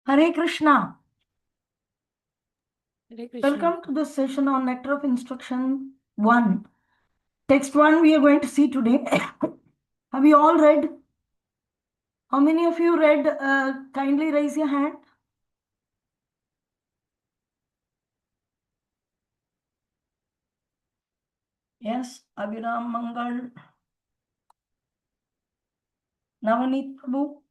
Hare Krishna. Hare Krishna. Welcome to this session on Nectar of Instruction 1. Text 1 we are going to see today. Have you all read? How many of you read? Kindly raise your hand. Yes, Abhiram Mangal, Navaneet Prabhu,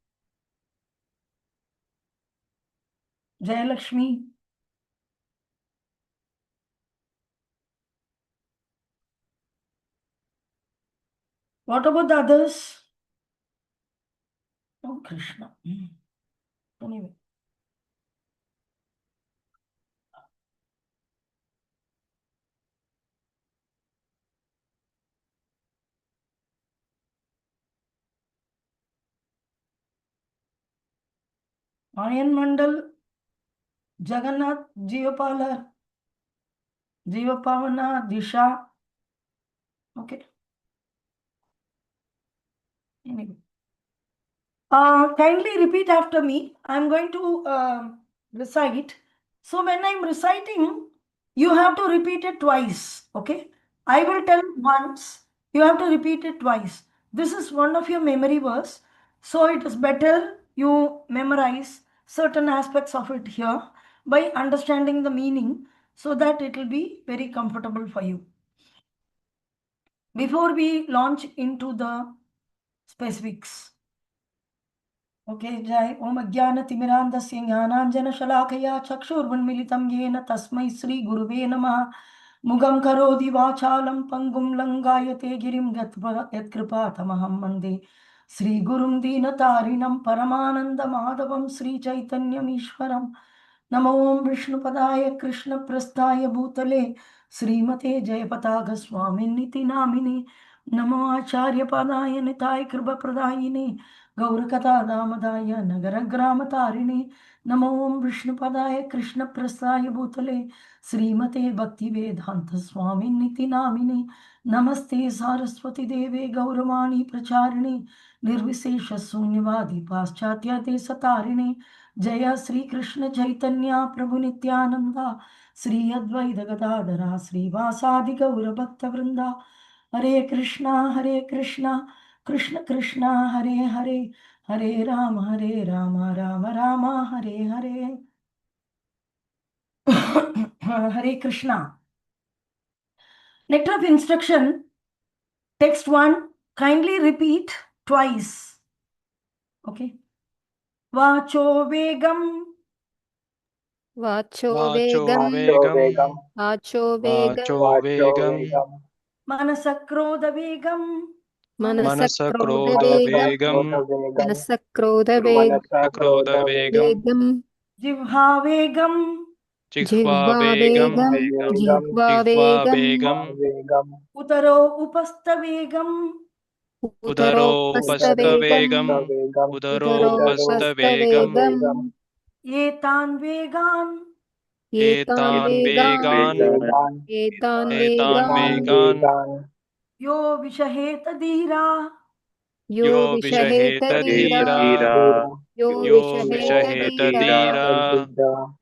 Jayalakshmi. What about the others? Oh, Krishna. Anyway. Mayan Mandal, Jagannath, Jeevapala, Jeevapavana, Disha. Okay. Anyway. Kindly repeat after me. I'm going to recite. So when I'm reciting, you have to repeat it twice. Okay. I will tell once. You have to repeat it twice. This is one of your memory verse. So it is better you memorize certain aspects of it here by understanding the meaning so that it will be very comfortable for you. Before we launch into the specifics. Okay जय ओम अज्ञानतिमिरान्धस्य ज्ञानाञ्जनशलाकया चक्षुर्वन्मिलितं येन तस्मै श्रीगुरुवे नमः मुगं करोति वाचालं पङ्गुं लङ्घायते गिरिं यत्कृपातमहं वन्दे श्रीगुरुं दीनतारिणं परमानन्दमाधवं श्रीचैतन्यमीश्वरं नमो विष्णुपदाय कृष्णप्रस्थाय भूतले श्रीमते जयपताकस्वामिन्निति नामिने नमो आचार्यपदाय निताय कृपप्रदायिने गौरकथा दामदाय नगरग्रामतारिणे नमो विष्णुपदाय कृष्णप्रस्थाय भूतले श्रीमते भक्तिवेदांत स्वामिन्निति नामिने नमस्ते सारस्वती देवे गौरवाणी प्रचारिणे निर्विशेष शून्यवादी पाश्चात्य देशतारिणे जय श्री कृष्ण चैतन्य प्रभु नित्यानंदा श्री अद्वैत गदाधरा श्रीवासादि गौरभक्तवृंदा हरे Krishna Krishna Krishna Hare Hare Hare Ram Ram Ram Hare Hare Hare Krishna. Nectar of instruction, text 1, kindly repeat twice. Okay. Vacho vegam. Vacho Vacho vegam. vegam. Vacho Vacho vegam. vegam. Manasakrodha vegam. Manasakrodha Manasakrodha vegam. vegam. Manasakrodha Manasakrodha vegam. vegam. Jivha vegam. Jihva vegam. Jihva Jihva vegam. vegam. Utaro upastha vegam. Udaro pasta Udaro vegam. pasta vegam. Udaro Udaro pasta pasta vegam. vegam. Etan vegan. Etan vegan. Vegan. Etan Etan vegan. vegan. Yo vishaheta dhira. Yo Yo vishaheta vishaheta dhira. dhira. Yo Yo vishaheta vishaheta dhira. dhira.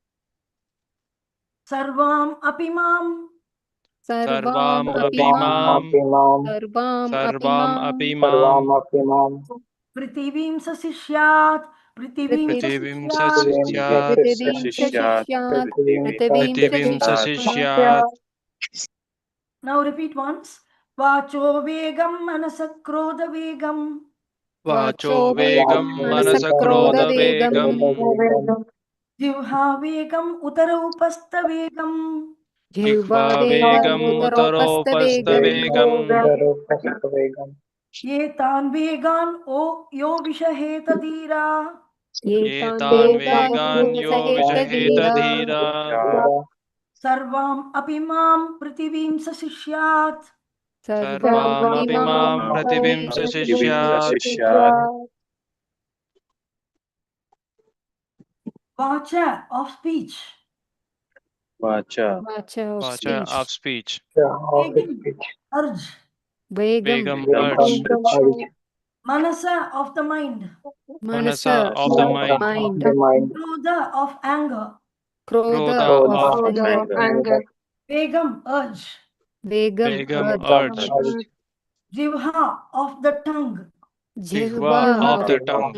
Sarvam apimam. Sarvam Sarvam apimam. apimam. Sarvam Sarvam apimam. apimam. Prithivim sasishyat. Prithivim Prithivim sasishyat. sasishyat. Prithivim sasishyat. Prithivim Prithivim sasishyat. sasishyat. Now repeat once. Vacho vegam manasakrodha vegam. Vacho Vacho vegam. vegam. Manasakrodha Manasakrodha vegam. vegam. Jivha vegam utarupastha vegam. Jihva Jihva vegam. vegam. Uttaropasta Uttaropasta vegam. vegam. Yetan vegan o yo vishaheta dhira. Etan Etan vegan. vegan. Yo Yo saheta vishaheta dhira. dhira. Sarvam apimam prithivim sasishyat. Sarvam Sarvam apimam. apimam. Prithivim Prithivim sasishyat. sasishyat. Vacha of speech. Vacha. Vacha of Vacha of speech. speech. Vegam urge. Vegam. Vegam urge. Manasa of the mind. Manasa of of the the mind, mind. The mind. Krodha of anger. Krodha Krodha of of anger. anger, Vegam, urge. Vegam Begum urge. urge, Jivha of the tongue. Jihva Jihva of of the The tongue,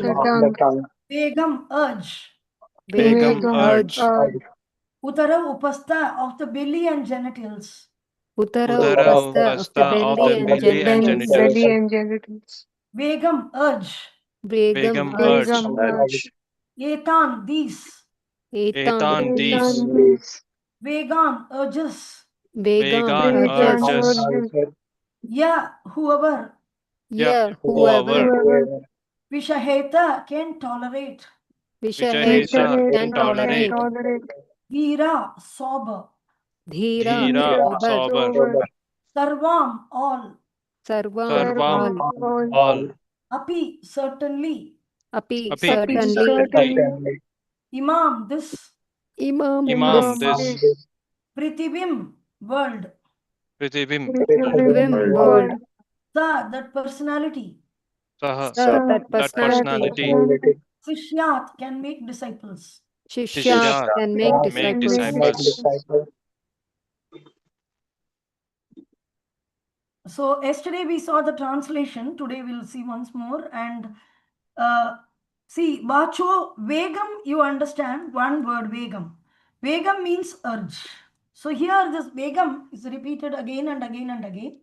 tongue. Vegam, urge. Begum Vegam urge, urge. Uttara upastha of the belly and genitals. Uttara Uttara upastha of the upastha of belly the and belly and genitals. genitals, Vegam, urge. Vegam Begum urge. urge, Etan, these. Etan Etan these. these, Vegan, urges. Vegan Vegan urges. urges, Yeah, whoever. yeah, Yeah, whoever. whoever, Vishaheta can tolerate. Vishahesa Vishaheta can can tolerate, tolerate. Veera, sober. Dhira, Dhira, sober. sober, Sarvam, all. Sarvam, Sarvam, all. all, Api, certainly. Api, Api, certainly. certainly, Imam, this. Imam, Imam, this. this, Prithivim, world. Prithivim, Vim, world. Sa, that personality. Saha, Sir, that that personality. personality, Sishyat can make disciples. Shishyat Shishyat, can make make disciples. disciples. So yesterday we saw the translation. Today we'll see once more. And see, Vacho, Vegam, you understand one word, Vegam. Vegam means urge. So here this Vegam is repeated again and again and again.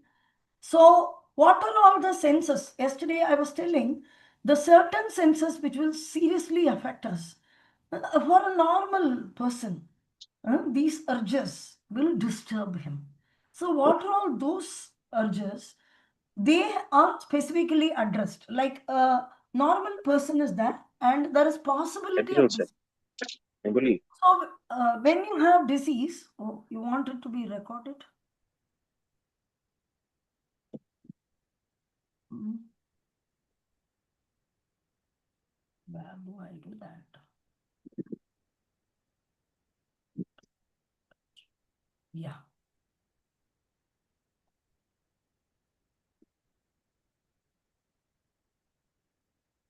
So what are all the senses? Yesterday I was telling the certain senses which will seriously affect us. For a normal person, these urges will disturb him. So what are all those urges? They are specifically addressed. Like a normal person is there, and there is possibility of disease. So when you have disease, oh, you want it to be recorded? Where do I do that? Yeah.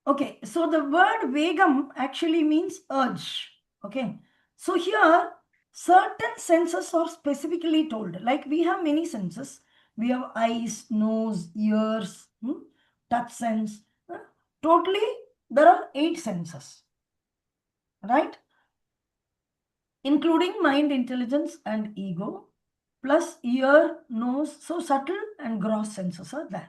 Okay, so the word Vegam actually means urge. Okay, so here certain senses are specifically told. Like we have many senses. We have eyes, nose, ears, touch sense. Totally, there are 8 senses, right? Including mind, intelligence, and ego, plus ear, nose. So subtle and gross senses are there.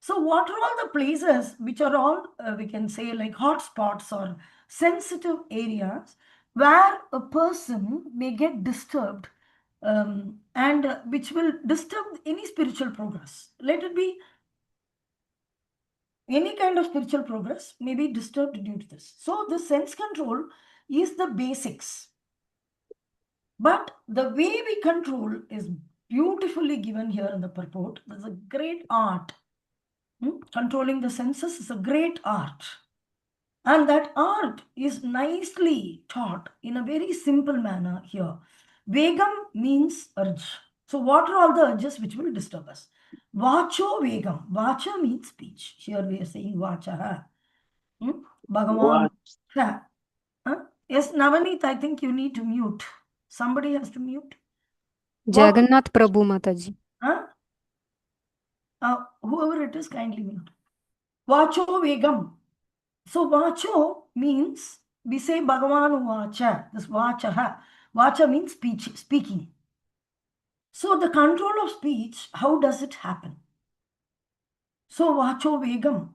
So what are all the places which are all, we can say like hot spots or sensitive areas where a person may get disturbed and which will disturb any spiritual progress. Let it be any kind of spiritual progress may be disturbed due to this. So the sense control is the basics. But the way we control is beautifully given here in the purport. There's a great art. Controlling the senses is a great art. And that art is nicely taught in a very simple manner here. Vegam means urge. So what are all the urges which will disturb us? Vacho Vegam. Vacha means speech. Here we are saying Vacha. Bhagavan. Yes, Navaneet, I think you need to mute. Somebody has to mute. Jagannath Prabhu Mataji. Whoever it is, kindly mute. Vacho Vegam. So Vacho means, we say Bhagavan Vacha, this Vacha. Vacha means speech, speaking. So the control of speech, how does it happen? So Vacho Vegam.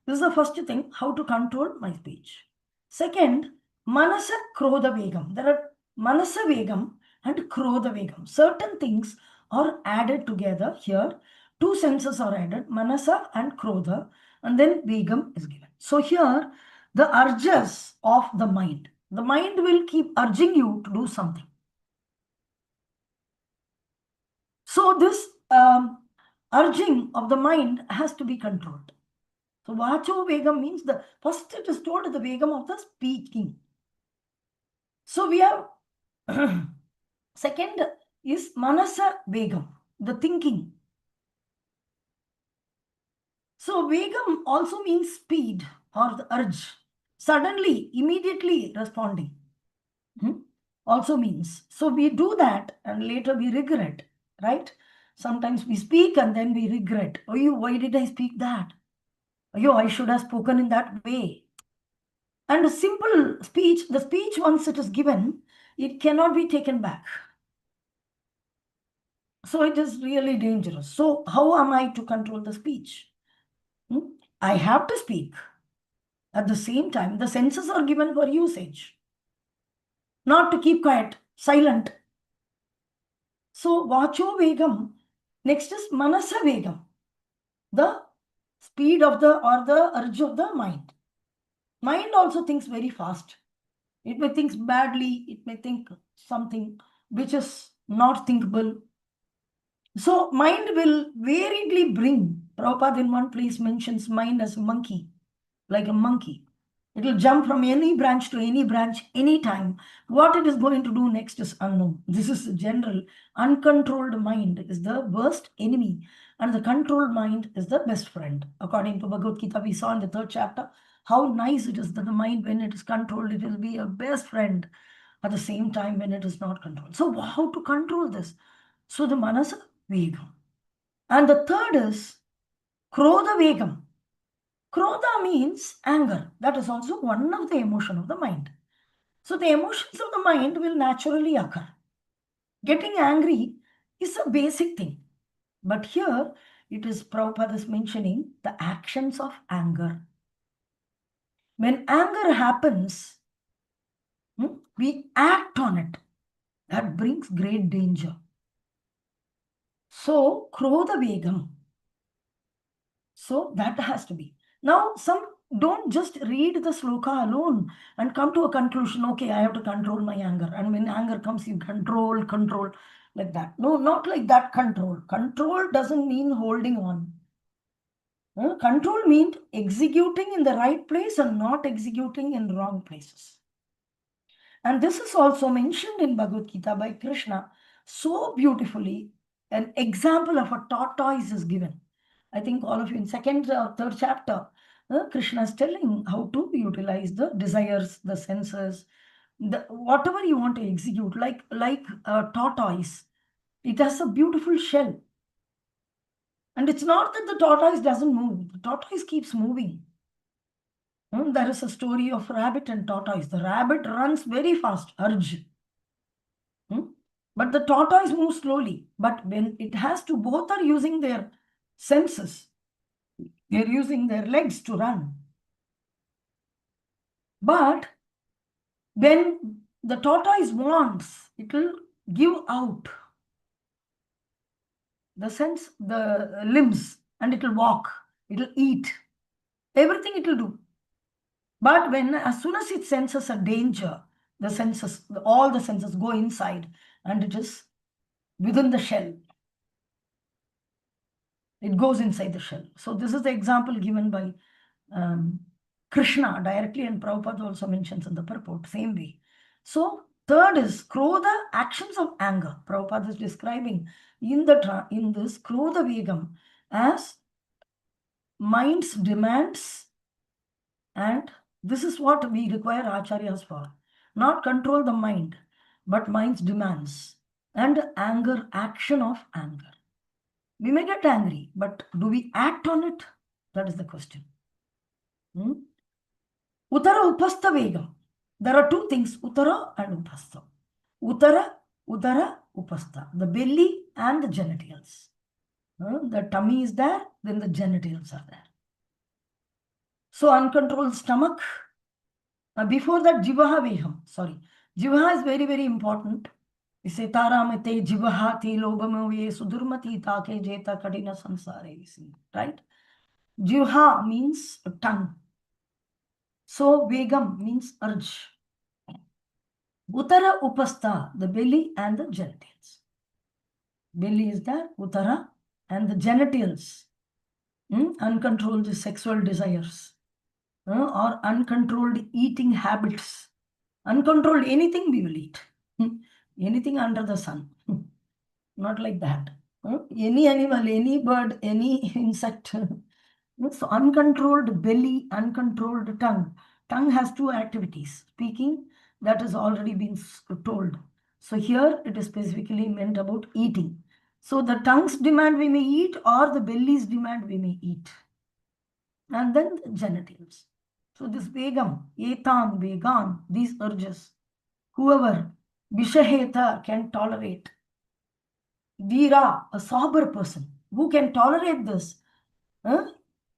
This is the first thing, how to control my speech. Second, Manasa Krodha Vegam. There are Manasa Vegam and Krodha Vegam. Certain things are added together here. 2 senses are added, Manasa and Krodha, and then Vegam is given. So here, the urges of the mind will keep urging you to do something. So this urging of the mind has to be controlled. So Vacho Vegam means the first it is told the Vegam of the speaking. So we have second is Manasa Vegam, the thinking. So Vegam also means speed or the urge, suddenly, immediately responding. Also means. So we do that and later we regret, right? Sometimes we speak and then we regret. Oh, why did I speak that? Oh, I should have spoken in that way. And a simple speech, the speech once it is given, it cannot be taken back. So it is really dangerous. So how am I to control the speech? I have to speak. At the same time, the senses are given for usage, not to keep quiet, silent. So Vacho Vegam, next is Manasa Vegam, the speed of the or the urge of the mind. Mind also thinks very fast. It may think badly, it may think something which is not thinkable. So mind will variedly bring. Prabhupada in one place mentions mind as a monkey, like a monkey. It will jump from any branch to any branch anytime. What it is going to do next is unknown. This is general. Uncontrolled mind is the worst enemy, and the controlled mind is the best friend. According to Bhagavad Gita, we saw in the 3rd chapter how nice it is that the mind, when it is controlled, it will be a best friend. At the same time, when it is not controlled. So, how to control this? So, the Manasa Vegam. And the third is Krodha Vegam. Krodha means anger. That is also one of the emotion of the mind. So the emotions of the mind will naturally occur. Getting angry is a basic thing. But here it is Prabhupada is mentioning the actions of anger. When anger happens, we act on it. That brings great danger. So Krodha Vegam. So that has to be. Now, some don't just read the sloka alone and come to a conclusion, okay, I have to control my anger. And when anger comes, you control, like that. No, not like that control. Control doesn't mean holding on. Control means executing in the right place and not executing in wrong places. And this is also mentioned in Bhagavad Gita by Krishna so beautifully. An example of a tortoise is given. I think all of you in 2nd or 3rd chapter, Krishna is telling how to utilize the desires, the senses, whatever you want to execute, like a tortoise. It has a beautiful shell. And it's not that the tortoise doesn't move. The tortoise keeps moving. There is a story of rabbit and tortoise. The rabbit runs very fast, urge. But the tortoise moves slowly. But when it has to, both are using their senses. They're using their legs to run. But when the tortoise wants, it will give out the limbs, and it will walk, it will eat, everything it will do. But as soon as it senses a danger, all the senses go inside, and it is within the shell. It goes inside the shell. So this is the example given by Krishna directly, and Prabhupada also mentions in the purport, same way. So third is Krodha, actions of anger. Prabhupada is describing in this Krodha Vegam as mind's demands, and this is what we require acharyas for. Not control the mind, but mind's demands and anger, action of anger. We may get angry, but do we act on it? That is the question. Uttara Upastha Vegam. There are two things, Uttara and Upastha. Uttara, Upastha. The belly and the genitals. The tummy is there, then the genitals are there. So uncontrolled stomach. Before that, Jivaha Vegam. Sorry. Jivaha is very, very important. We say Taramate Jivahati Lobamove Sudurmati Take Jeta Kadina Sansare. We see, right? Jivha means tongue. So Vegam means urge. Uttara Upastha, the belly and the genitals. Belly is there, Uttara, and the genitals. Uncontrolled sexual desires. Or uncontrolled eating habits. Uncontrolled anything we will eat. Anything under the sun. Not like that. Any animal, any bird, any insect, So uncontrolled belly, uncontrolled tongue. Tongue has two activities. Speaking, that has already been told. So here it is specifically meant about eating. So the tongue's demand we may eat, or the belly's demand we may eat. And then the genitals. So this vegam, etan, vegan, these urges, whoever vishaheta can tolerate. Veera, a sober person, who can tolerate this?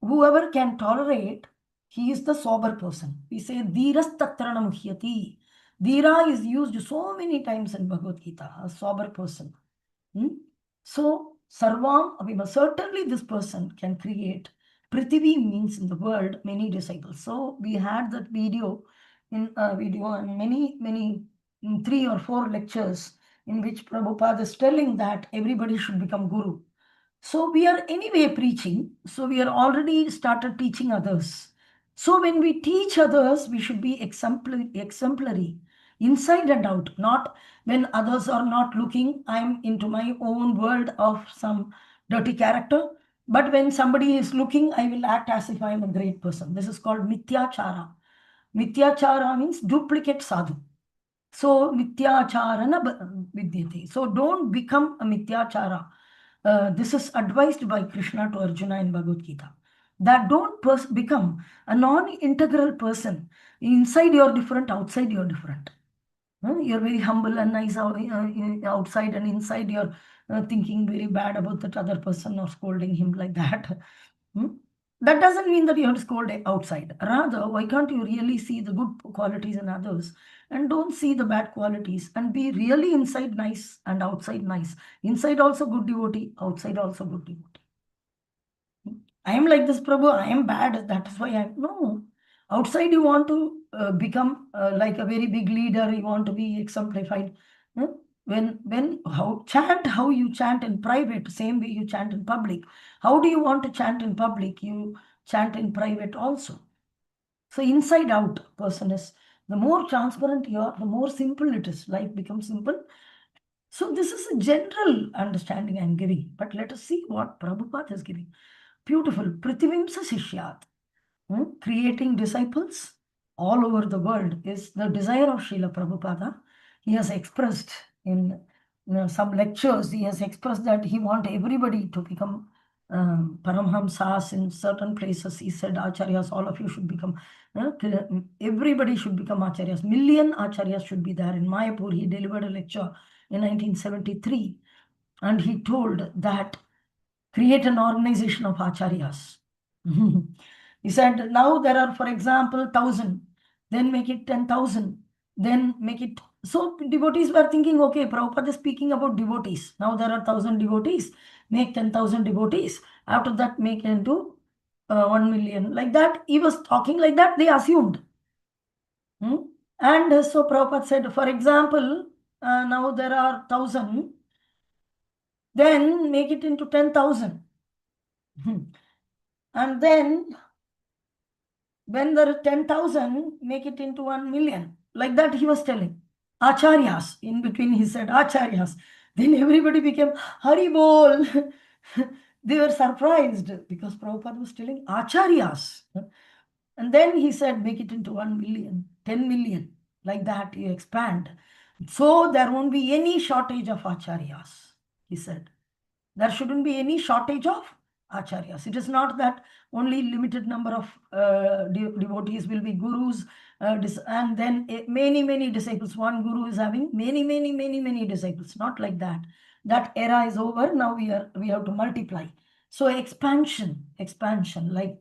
Whoever can tolerate, he is the sober person. We say dhiras tatra namuhyati. Dhira is used so many times in Bhagavad Gita, a sober person. So, Sarvam Abhima, certainly this person can create. Prithvi means in the world many disciples. So, we had that video and many 3 or 4 lectures in which Prabhupada is telling that everybody should become Guru. So we are anyway preaching. So we are already started teaching others. So when we teach others, we should be exemplary, inside and out, not when others are not looking, I'm into my own world of some dirty character. But when somebody is looking, I will act as if I am a great person. This is called mithyachara. Mithyachara means duplicate sadhu. So mithyacharana vidyate. So don't become a mithyachara. This is advised by Krishna to Arjuna in Bhagavad Gita. That don't become a non-integral person. Inside you're different, outside you're different. You're very humble and nice outside, and inside you're thinking very bad about that other person or scolding him like that. That doesn't mean that you have to scold outside. Rather, why can't you really see the good qualities in others and don't see the bad qualities, and be really inside nice and outside nice? Inside also good devotee, outside also good devotee. I am like this, Prabhu, I am bad. That is why I'm. No. Outside you want to become like a very big leader, you want to be exemplified. How you chant in private, same way you chant in public. How do you want to chant in public? You chant in private also. So inside out person is, the more transparent you are, the more simple it is. Life becomes simple. So this is a general understanding I'm giving, but let us see what Prabhupada is giving. Beautiful. Prithivimsa Sishyat. Creating disciples all over the world is the desire of Srila Prabhupada. He has expressed in some lectures, he has expressed that he wants everybody to become Paramhamsas in certain places. He said, Acharyas, all of you should become, everybody should become Acharyas. Million Acharyas should be there. In Mayapur, he delivered a lecture in 1973, and he told that create an organization of Acharyas. He said, now there are, for example, 1,000, then make it 10,000, then make it. So devotees were thinking, okay, Prabhupada is speaking about devotees. Now there are 1,000 devotees, make 10,000 devotees. After that, make into 1 million. Like that, he was talking like that, they assumed. And so Prabhupada said, for example, now there are 1,000, then make it into 10,000. And then when there are 10,000, make it into 1 million. Like that he was telling. Acharyas, in between he said Acharyas. Then everybody became Hari Bol. They were surprised because Prabhupada was telling Acharyas. And then he said, make it into 1 million, 10 million. Like that you expand. So there won't be any shortage of Acharyas, he said. There shouldn't be any shortage of Acharyas. It is not that only limited number of devotees will be gurus, and then many disciples. One guru is having many disciples. Not like that. That era is over. Now we have to multiply. So expansion, like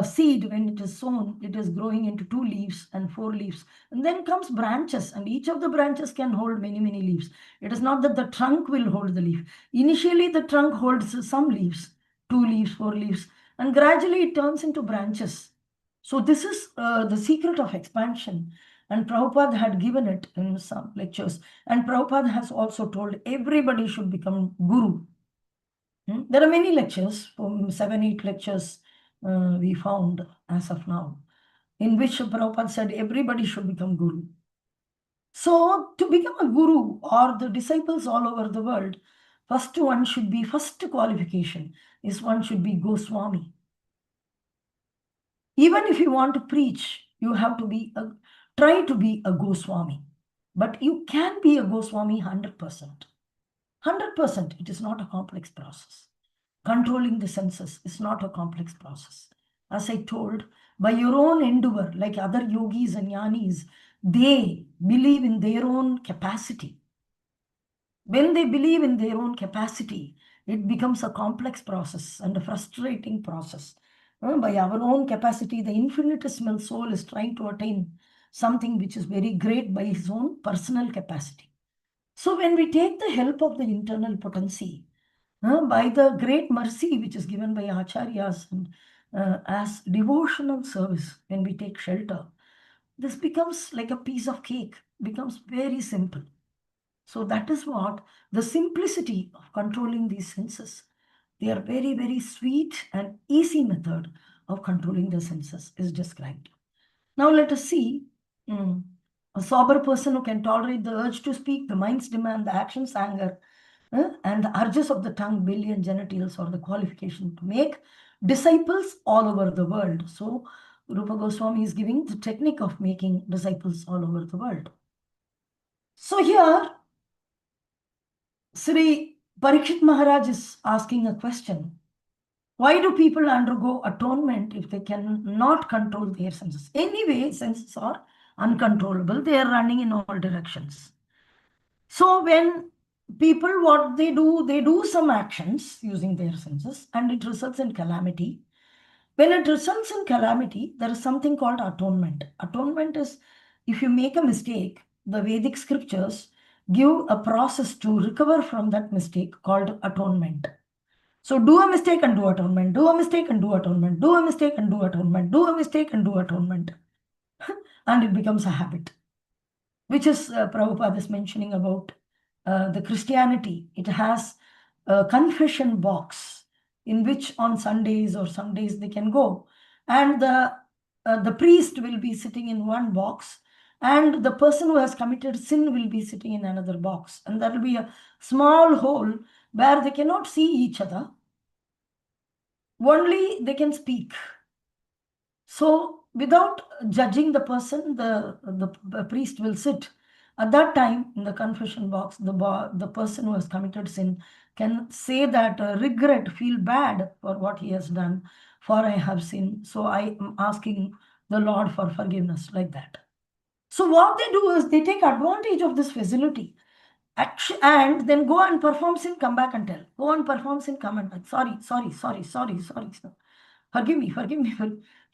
seed, when it is sown, it is growing into 2 leaves and 4 leaves. And then comes branches, and each of the branches can hold many leaves. It is not that the trunk will hold the leaf. Initially, the trunk holds some leaves, 2 leaves, 4 leaves, and gradually it turns into branches. So this is the secret of expansion. And Prabhupada had given it in some lectures. And Prabhupada has also told everybody should become guru. There are many lectures, 7, 8 lectures we found as of now, in which Prabhupada said everybody should become guru. So to become a guru or the disciples all over the world, first qualification is one should be Goswami. Even if you want to preach, you have to try to be a Goswami. But you can be a Goswami 100%. 100%, it is not a complex process. Controlling the senses is not a complex process. As I told, by your own endeavor, like other yogis and jnanis, they believe in their own capacity. When they believe in their own capacity, it becomes a complex process and a frustrating process. By our own capacity, the infinitesimal soul is trying to attain something which is very great by his own personal capacity. So when we take the help of the internal potency, by the great mercy which is given by acharyas and as devotional service, when we take shelter, this becomes like a piece of cake, becomes very simple. So that is what the simplicity of controlling these senses. They are very, very sweet and easy method of controlling the senses is described. Now let us see a sober person who can tolerate the urge to speak, the mind's demand, the action's anger, and the urges of the tongue, belly, and genitals, or the qualification to make disciples all over the world. So Rupa Goswami is giving the technique of making disciples all over the world. So here, Sri Parikshit Maharaj is asking a question. Why do people undergo atonement if they cannot control their senses? Anyway, senses are uncontrollable. They are running in all directions. So when people, what they do some actions using their senses and it results in calamity. When it results in calamity, there is something called atonement. Atonement is if you make a mistake, the Vedic scriptures give a process to recover from that mistake called atonement. So do a mistake and do atonement, do a mistake and do atonement, do a mistake and do atonement, do a mistake and do atonement. And it becomes a habit, which is Prabhupada is mentioning about the Christianity. It has a confession box in which on Sundays or some days they can go. And the priest will be sitting in one box and the person who has committed sin will be sitting in another box. And there will be a small hole where they cannot see each other. Only they can speak. So without judging the person, the priest will sit. At that time, in the confession box, the person who has committed sin can say that regret, feel bad for what he has done, for I have sinned. So I am asking the Lord for forgiveness, like that. So what they do is they take advantage of this facility. And then go and perform sin, come back and tell. Go and perform sin, come and tell. Sorry. Forgive me,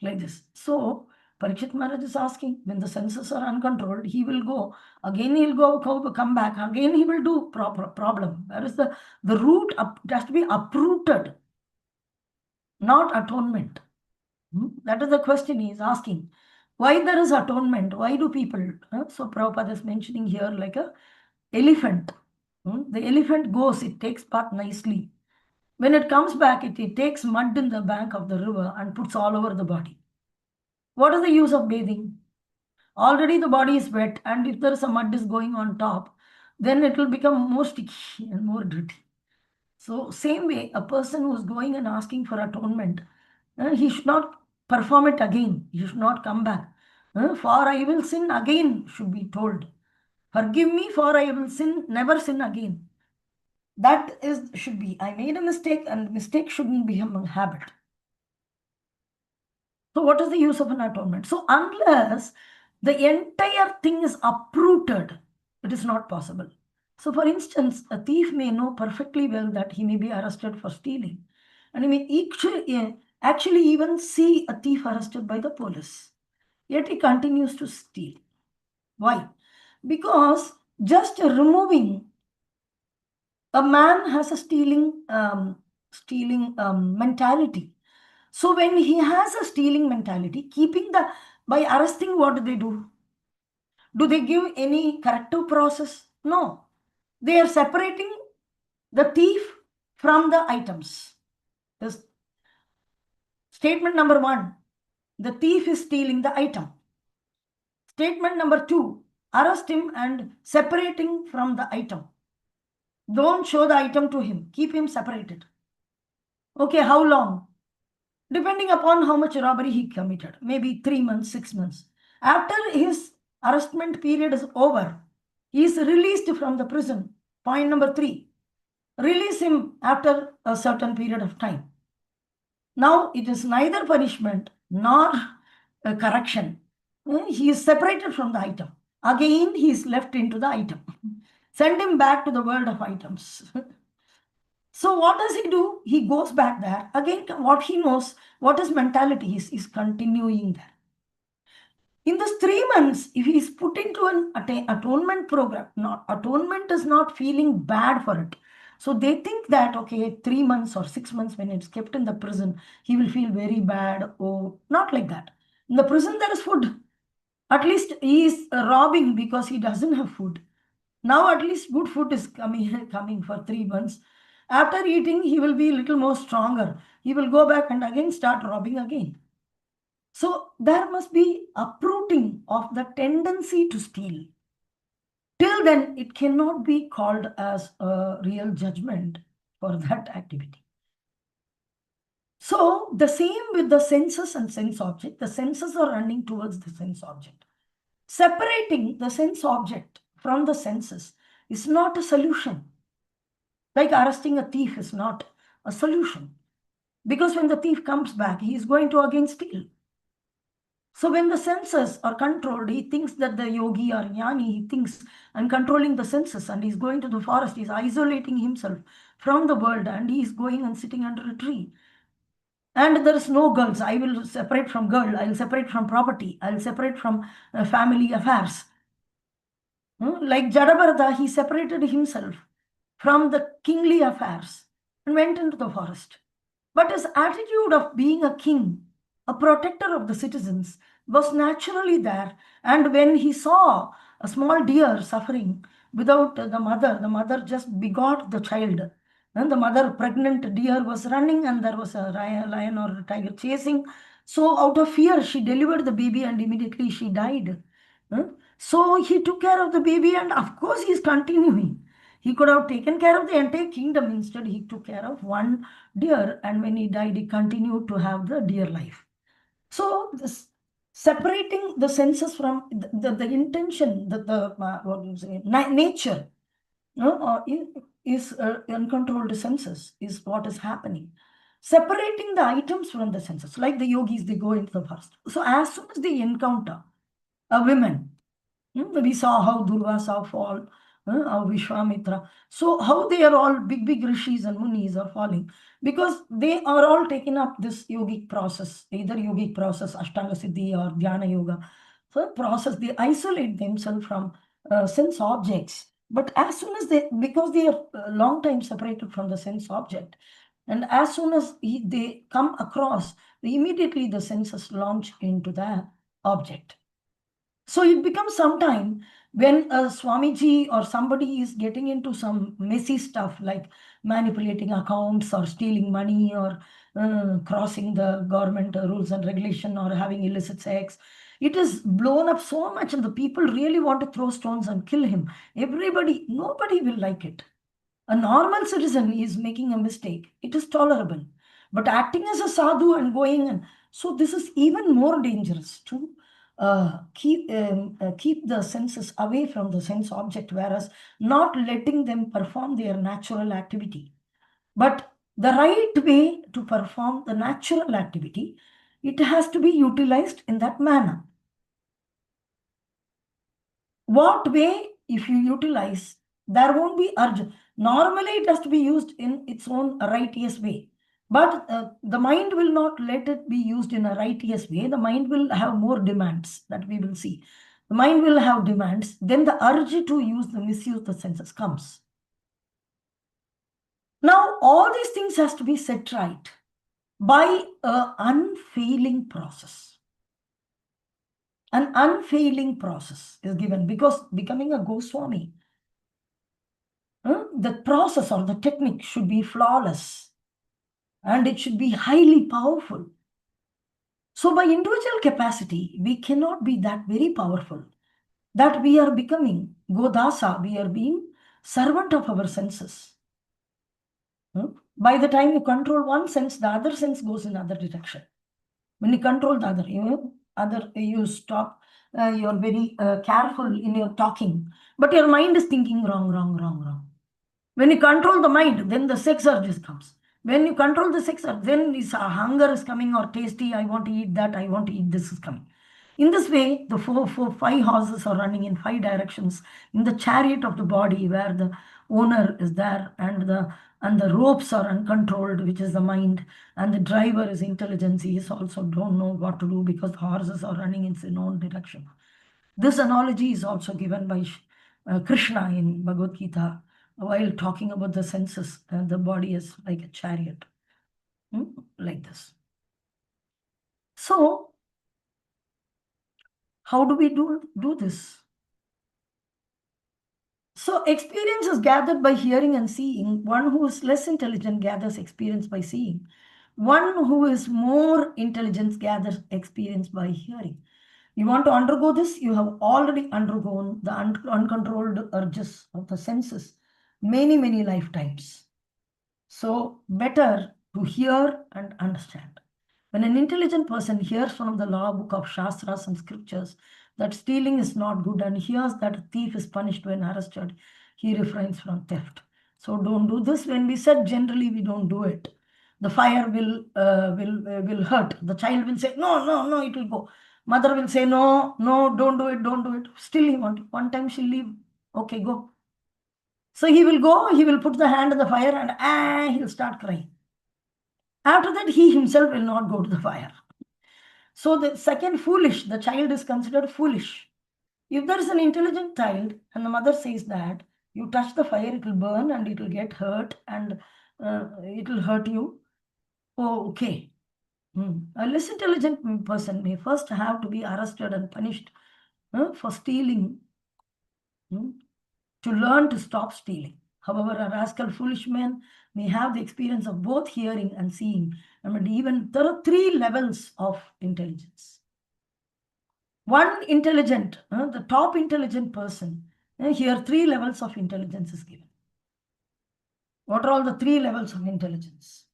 like this. So Parikshit Maharaj is asking, when the senses are uncontrolled, he will go. Again, he'll go, come back. Again, he will do problem. Where is the root? It has to be uprooted, not atonement. That is the question he is asking. Why there is atonement? Why do people? So Prabhupada is mentioning here like a elephant. The elephant goes, it takes bath nicely. When it comes back, it takes mud in the bank of the river and puts all over the body. What is the use of bathing? Already the body is wet, and if there is a mud is going on top, then it will become more sticky and more dirty. So same way, a person who is going and asking for atonement, he should not perform it again. He should not come back. For I will sin again should be told. Forgive me, for I will sin, never sin again. That should be, I made a mistake, and mistake shouldn't become a habit. So what is the use of an atonement? So unless the entire thing is uprooted, it is not possible. So for instance, a thief may know perfectly well that he may be arrested for stealing. And he may actually even see a thief arrested by the police. Yet he continues to steal. Why? Because just removing, a man has a stealing mentality. So when he has a stealing mentality, by arresting, what do they do? Do they give any corrective process? No. They are separating the thief from the items. This statement number 1, the thief is stealing the item. Statement number 2, arrest him and separating from the item. Don't show the item to him. Keep him separated. Okay, how long? depending upon how much robbery he committed, maybe 3 months, 6 months. After his arrestment period is over, he is released from the prison. Point number 3, release him after a certain period of time. Now it is neither punishment nor a correction. He is separated from the item. Again, he is left into the item. Send him back to the world of items. So what does he do? He goes back there. Again, what he knows, what his mentality is continuing there. In this 3 months, if he is put into an atonement program, atonement is not feeling bad for it. So they think that, okay, 3 months or 6 months when it's kept in the prison, he will feel very bad. Oh, not like that. In the prison, there is food. At least he is robbing because he doesn't have food. Now at least good food is coming for 3 months. After eating, he will be a little more stronger. He will go back and again start robbing again. So there must be uprooting of the tendency to steal. Till then, it cannot be called as a real judgment for that activity. So the same with the senses and sense object. The senses are running towards the sense object. Separating the sense object from the senses is not a solution. Like arresting a thief is not a solution. Because when the thief comes back, he is going to again steal. So when the senses are controlled, he thinks that the yogi or jnani, he thinks, I'm controlling the senses, and he's going to the forest, he's isolating himself from the world, and he's going and sitting under a tree. And there is no girls. I will separate from girl. I'll separate from property. I'll separate from family affairs. Like Jadabharata, he separated himself from the kingly affairs and went into the forest. But his attitude of being a king, a protector of the citizens, was naturally there. And when he saw a small deer suffering without the mother just begot the child. And the mother, pregnant deer, was running, and there was a lion or a tiger chasing. So out of fear, she delivered the baby, and immediately she died. So he took care of the baby, and of course he is continuing. He could have taken care of the entire kingdom. Instead, he took care of one deer, and when he died, he continued to have the deer life. So this separating the senses from the intention, nature, is uncontrolled senses is what is happening. Separating the items from the senses, like the yogis, they go into the forest. So as soon as they encounter a woman, we saw how Durvasa fall, how Vishwamitra. So how they are all big rishis and munis are falling, because they are all taken up this yogic process, either yogic process, Ashtanga Siddhi or Dhyana Yoga. So process, they isolate themselves from sense objects. But as soon as because they are long time separated from the sense object, and as soon as they come across, immediately the senses launch into the object. So it becomes sometime when a Swamiji or somebody is getting into some messy stuff like manipulating accounts or stealing money or crossing the government rules and regulation or having illicit sex. It is blown up so much, and the people really want to throw stones and kill him. Nobody will like it. A normal citizen is making a mistake. It is tolerable. But acting as a sadhu and going, and so this is even more dangerous to keep the senses away from the sense object, whereas not letting them perform their natural activity. But the right way to perform the natural activity, it has to be utilized in that manner. What way, if you utilize, there won't be urge. Normally, it has to be used in its own righteous way. But the mind will not let it be used in a righteous way. The mind will have more demands that we will see. The mind will have demands. Then the urge to misuse the senses comes. Now, all these things has to be set right by an unfailing process. An unfailing process is given, because becoming a Goswami, the process or the technique should be flawless, and it should be highly powerful. So by individual capacity, we cannot be that very powerful, that we are becoming Godasa, we are being servant of our senses. By the time you control one sense, the other sense goes in other direction. When you control the other, you stop. You're very careful in your talking, but your mind is thinking wrong. When you control the mind, then the sex urge comes. When you control the sex urge, then this hunger is coming or tasty. I want to eat that. I want to eat this is coming. In this way, the five horses are running in five directions in the chariot of the body, where the owner is there, and the ropes are uncontrolled, which is the mind, and the driver is intelligence. He is also don't know what to do because the horses are running in their own direction. This analogy is also given by Krishna in Bhagavad Gita while talking about the senses. The body is like a chariot, like this. So, how do we do this? So, experience is gathered by hearing and seeing. One who is less intelligent gathers experience by seeing. One who is more intelligent gathers experience by hearing. You want to undergo this? You have already undergone the uncontrolled urges of the senses many lifetimes. So, better to hear and understand. When an intelligent person hears from the law book of Shastras and scriptures that stealing is not good and hears that a thief is punished when arrested, he refrains from theft. So don't do this. When we said generally we don't do it, the fire will hurt. The child will say, no, it will go. Mother will say, no, don't do it. Still he wants. One time she'll leave. Okay, go. So he will go, he will put the hand in the fire and he'll start crying. After that, he himself will not go to the fire. So the second, foolish, the child is considered foolish. If there is an intelligent child and the mother says that you touch the fire, it will burn and it will get hurt and it will hurt you. Oh, okay. A less intelligent person may first have to be arrested and punished for stealing to learn to stop stealing. However, a rascal foolish man may have the experience of both hearing and seeing. Even there are three levels of intelligence. One intelligent, the top intelligent person, here three levels of intelligence is given. What are all the three levels of intelligence?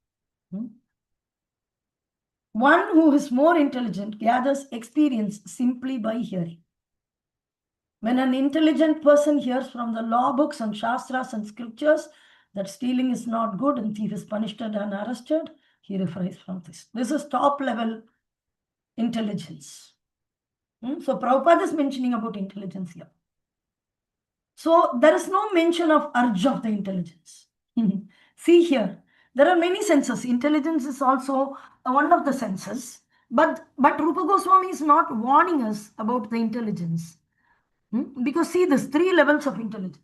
One who is more intelligent gathers experience simply by hearing. When an intelligent person hears from the law books and shastras and scriptures that stealing is not good and thief is punished and arrested, he refrains from this. This is top level intelligence. So Prabhupada is mentioning about intelligence here. So there is no mention of urge of the intelligence. See here, there are many senses. Intelligence is also one of the senses. But Rupa Goswami is not warning us about the intelligence. Because see, there's three levels of intelligence.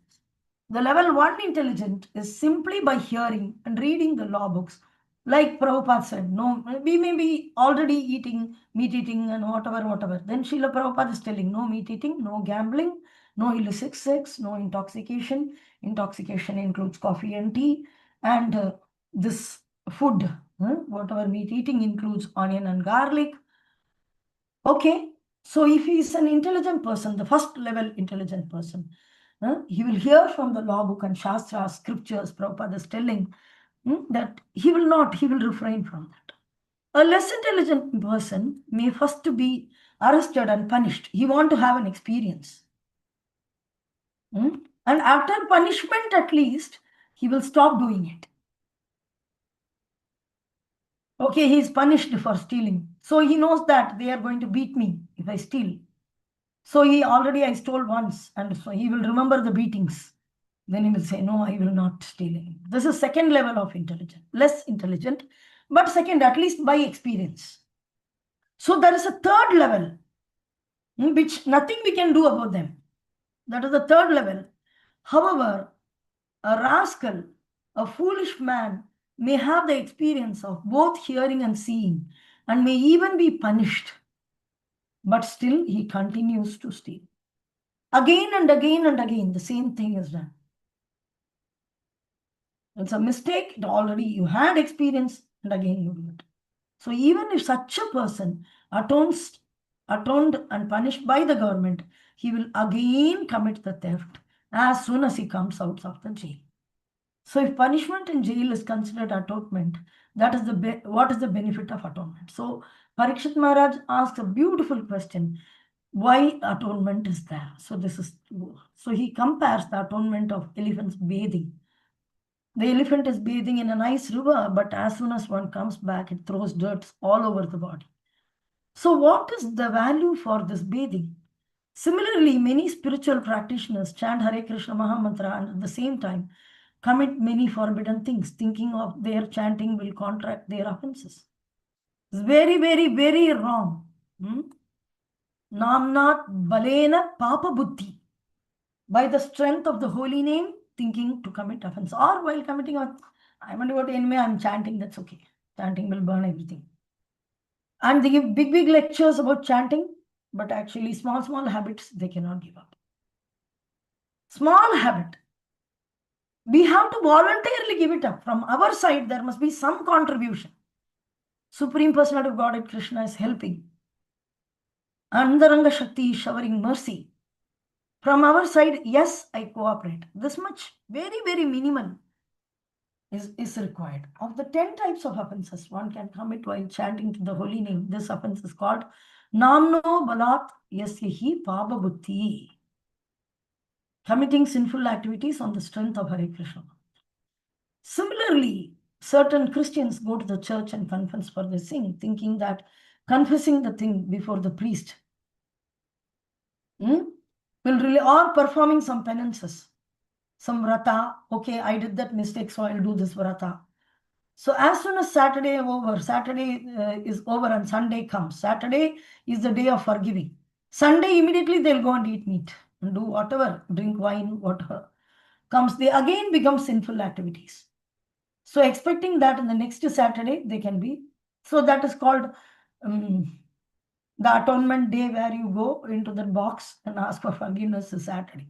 The level one intelligent is simply by hearing and reading the law books. Like Prabhupada said, no, we may be already meat eating and whatever. Then Srila Prabhupada is telling no meat eating, no gambling, no illicit sex, no intoxication. Intoxication includes coffee and tea. And this food, whatever meat eating includes onion and garlic. Okay. So if he is an intelligent person, the first level intelligent person, he will hear from the law book and Shastra, scriptures, Prabhupada is telling that he will refrain from that. A less intelligent person may first to be arrested and punished. He want to have an experience. And after punishment at least, he will stop doing it. Okay, he is punished for stealing. So he knows that they are going to beat me if I steal. So I stole once, and so he will remember the beatings. Then he will say, no, I will not steal anymore. This is second level of intelligence, less intelligent, but second, at least by experience. So there is a third level, which nothing we can do about them. That is the third level. However, a rascal, a foolish man may have the experience of both hearing and seeing, and may even be punished. But still, he continues to steal. Again and again, the same thing is done. It's a mistake. You had experience, and again you do it. So even if such a person atoned and punished by the government, he will again commit the theft as soon as he comes out of the jail. So if punishment in jail is considered atonement, that is what is the benefit of atonement? So Parikshit Maharaj asks a beautiful question. Why atonement is there? So he compares the atonement of elephants bathing. The elephant is bathing in a nice river, but as soon as one comes back, it throws dirt all over the body. So what is the value for this bathing? Similarly, many spiritual practitioners chant Hare Krishna Mahamantra and at the same time commit many forbidden things, thinking of their chanting will contract their offenses. It's very, very, very wrong. Namnat balena papa buddhi. By the strength of the holy name, thinking to commit offense. Or while committing offense, I want to go to enemy, I'm chanting, that's okay. Chanting will burn everything. And they give big, big lectures about chanting, but actually small, small habits, they cannot give up. Small habit. We have to voluntarily give it up. From our side, there must be some contribution. Supreme Personality of Godhead Krishna is helping. Andaranga Shakti is showering mercy. From our side, yes, I cooperate. This much, very, very minimal is required. Of the 10 types of offenses one can commit while chanting to the holy name, this offense is called Namno Balat Yasyahi Papa Buddhi. Committing sinful activities on the strength of Hare Krishna. Similarly, certain Christians go to the church and confess for their sin, thinking that confessing the thing before the priest will really, or performing some penances, some vrata. Okay, I did that mistake, so I'll do this vrata. So as soon as Saturday is over and Sunday comes, Saturday is the day of forgiving. Sunday, immediately they'll go and eat meat and do whatever, drink wine, whatever comes. They again become sinful activities. So expecting that in the next Saturday, they can be. So that is called the atonement day, where you go into the box and ask for forgiveness is Saturday.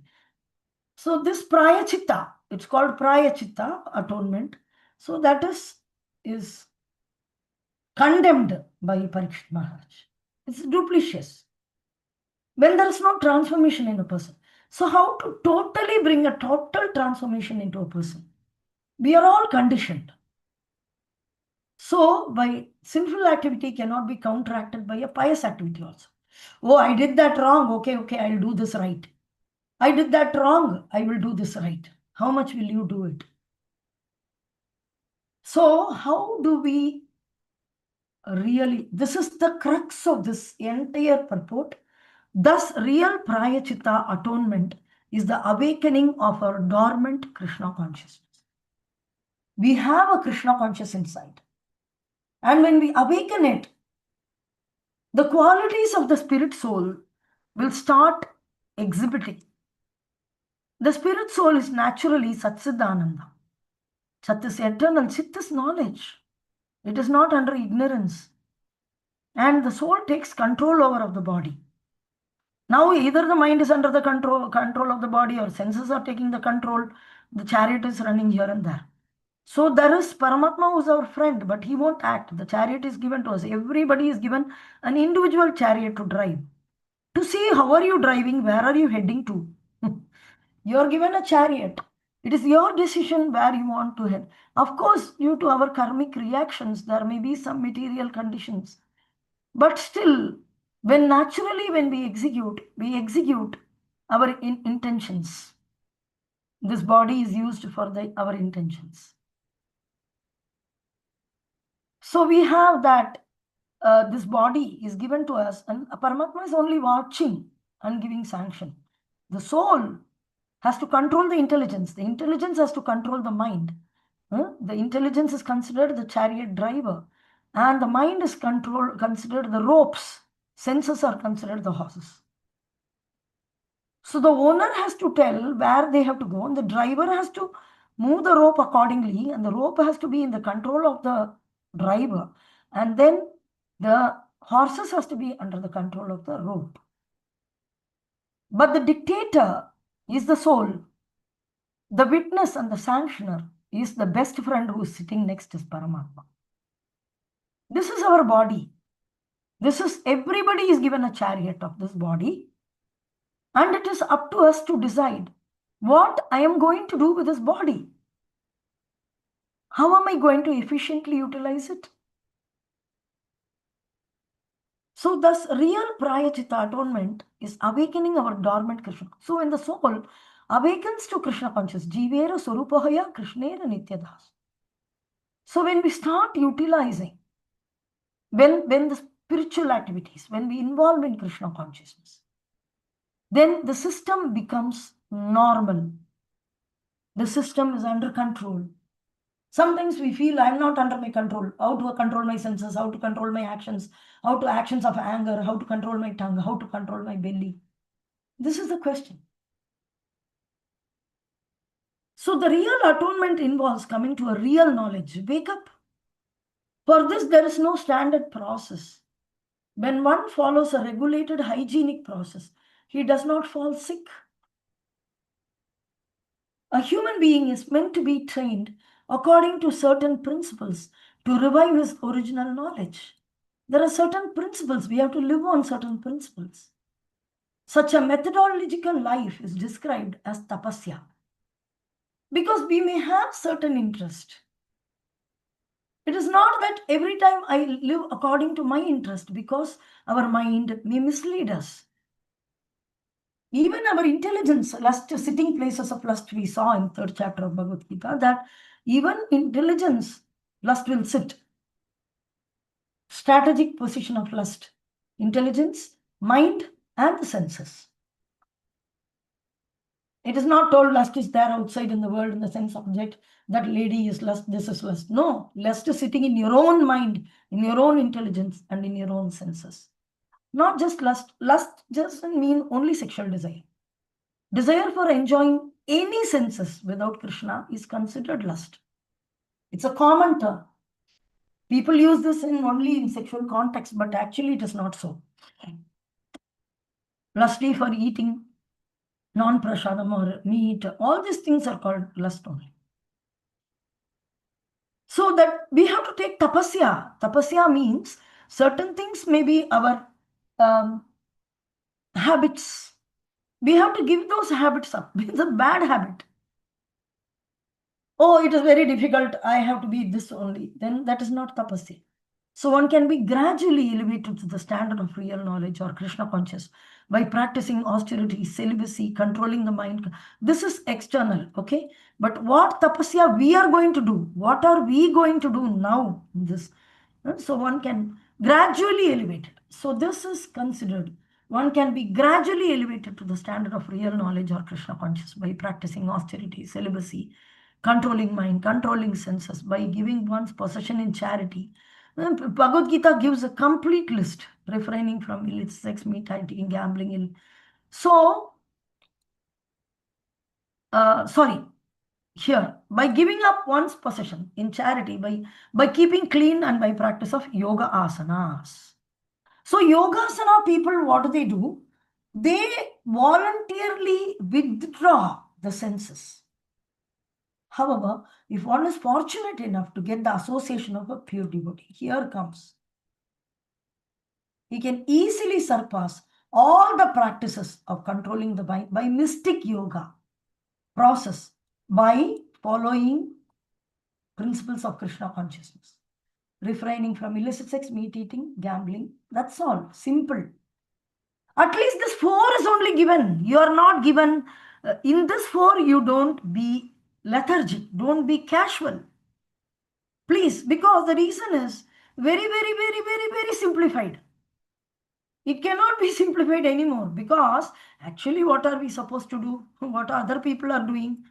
So this prayachitta, it's called prayachitta, atonement. So that is condemned by Parikshit Maharaj. It's duplicitous. When there is no transformation in a person. So how to totally bring a total transformation into a person? We are all conditioned. So by sinful activity cannot be counteracted by a pious activity also. Oh, I did that wrong. Okay, I'll do this right. I did that wrong. I will do this right. How much will you do it? So how do we really, this is the crux of this entire purport. Thus, real prayachitta atonement is the awakening of our dormant Krishna consciousness. We have a Krishna consciousness inside. And when we awaken it, the qualities of the spirit soul will start exhibiting. The spirit soul is naturally Satsidananda. Sat is eternal, Chit is knowledge. It is not under ignorance. And the soul takes control over of the body. Now either the mind is under the control of the body, or senses are taking the control. The chariot is running here and there. So there is Paramatma who is our friend, but he won't act. The chariot is given to us. Everybody is given an individual chariot to drive. To see how are you driving, where are you heading to? You are given a chariot. It is your decision where you want to head. Of course, due to our karmic reactions, there may be some material conditions. But still, when we execute our intentions. This body is used for our intentions. So we have that this body is given to us, and Paramatma is only watching and giving sanction. The soul has to control the intelligence. The intelligence has to control the mind. The intelligence is considered the chariot driver, and the mind is considered the ropes. Senses are considered the horses. So the owner has to tell where they have to go, and the driver has to move the rope accordingly, and the rope has to be in the control of the driver, and then the horses has to be under the control of the rope. But the dictator is the soul. The witness and the sanctioner is the best friend who is sitting next is Paramatma. This is our body. Everybody is given a chariot of this body, and it is up to us to decide what I am going to do with this body. How am I going to efficiently utilize it? So thus real Prayachita atonement is awakening our dormant Krishna. So when the soul awakens to Krishna consciousness, Jivera Swarupahaya Krishnera Nityadas. So when we start utilizing, when the spiritual activities, when we involve in Krishna consciousness, then the system becomes normal. The system is under control. Sometimes we feel I'm not under my control. How to control my senses, how to control my actions, how to actions of anger, how to control my tongue, how to control my belly. This is the question. So the real atonement involves coming to a real knowledge. Wake up. For this, there is no standard process. When one follows a regulated hygienic process, he does not fall sick. A human being is meant to be trained according to certain principles to revive his original knowledge. There are certain principles, we have to live on certain principles. Such a methodological life is described as tapasya. Because we may have certain interest. It is not that every time I live according to my interest, because our mind may mislead us. Even our intelligence, lust, sitting places of lust, we saw in 3rd chapter of Bhagavad Gita, that even intelligence, lust will sit. Strategic position of lust, intelligence, mind, and the senses. It is not told lust is there outside in the world in the sense object, that lady is lust, this is lust. No, lust is sitting in your own mind, in your own intelligence, and in your own senses. Not just lust. Lust doesn't mean only sexual desire. Desire for enjoying any senses without Krishna is considered lust. It's a common term. People use this only in sexual context, but actually it is not so. Lusty for eating non-prasadam or meat, all these things are called lust only. So that we have to take tapasya. Tapasya means certain things may be our habits. We have to give those habits up. It's a bad habit. Oh, it is very difficult. I have to be this only. Then that is not tapasya. So one can be gradually elevated to the standard of real knowledge or Krishna conscious by practicing austerity, celibacy, controlling the mind. This is external, okay? But what tapasya we are going to do? What are we going to do now in this? So one can gradually elevate it. So this is considered. One can be gradually elevated to the standard of real knowledge or Krishna conscious by practicing austerity, celibacy, controlling mind, controlling senses, by giving one's possession in charity. Bhagavad Gita gives a complete list, refraining from illicit sex, meat eating, gambling. So, here, by giving up one's possession in charity, by keeping clean and by practice of yoga asanas. So, yogasana people, what do? They voluntarily withdraw the senses. However, if one is fortunate enough to get the association of a pure devotee, here comes. He can easily surpass all the practices of controlling the mind by mystic yoga process, by following principles of Krishna consciousness, refraining from illicit sex, meat eating, gambling. That's all. Simple. At least this 4 is only given. You are not given, in this 4, you don't be lethargic, don't be casual. Please, because the reason is very simplified. It cannot be simplified anymore, because actually what are we supposed to do? What other people are doing?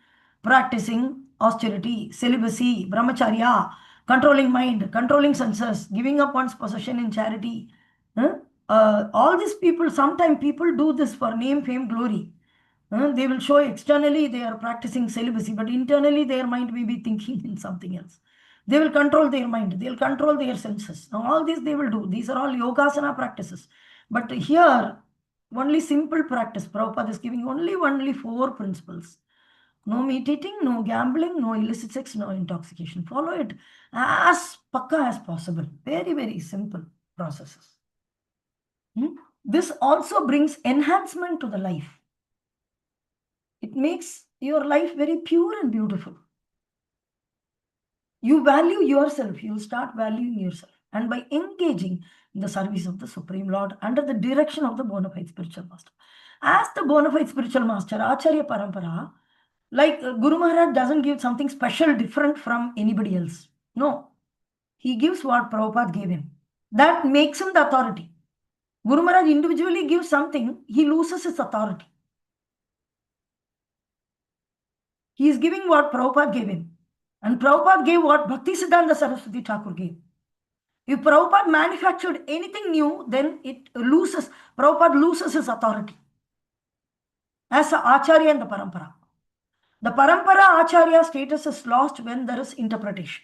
Practicing austerity, celibacy, brahmacharya, controlling mind, controlling senses, giving up one's possession in charity. All these people, sometimes people do this for name, fame, glory. They will show externally they are practicing celibacy, but internally their mind may be thinking in something else. They will control their mind, they will control their senses. Now, all these they will do. These are all yogasana practices. But here, only simple practice. Prabhupada is giving only 4 principles. No meat eating, no gambling, no illicit sex, no intoxication. Follow it as pakka as possible. Very simple processes. This also brings enhancement to the life. It makes your life very pure and beautiful. You value yourself, you start valuing yourself. And by engaging in the service of the Supreme Lord under the direction of the bona fide spiritual master. As the bona fide spiritual master, Acharya Parampara, like Guru Maharaj doesn't give something special different from anybody else. No. He gives what Prabhupada gave him. That makes him the authority. Guru Maharaj individually gives something, he loses his authority. He is giving what Prabhupada gave him. And Prabhupada gave what Bhakti Siddhanta Saraswati Thakur gave. If Prabhupada manufactured anything new, then Prabhupada loses his authority as an Acharya in the Parampara. The Parampara Acharya status is lost when there is interpretation.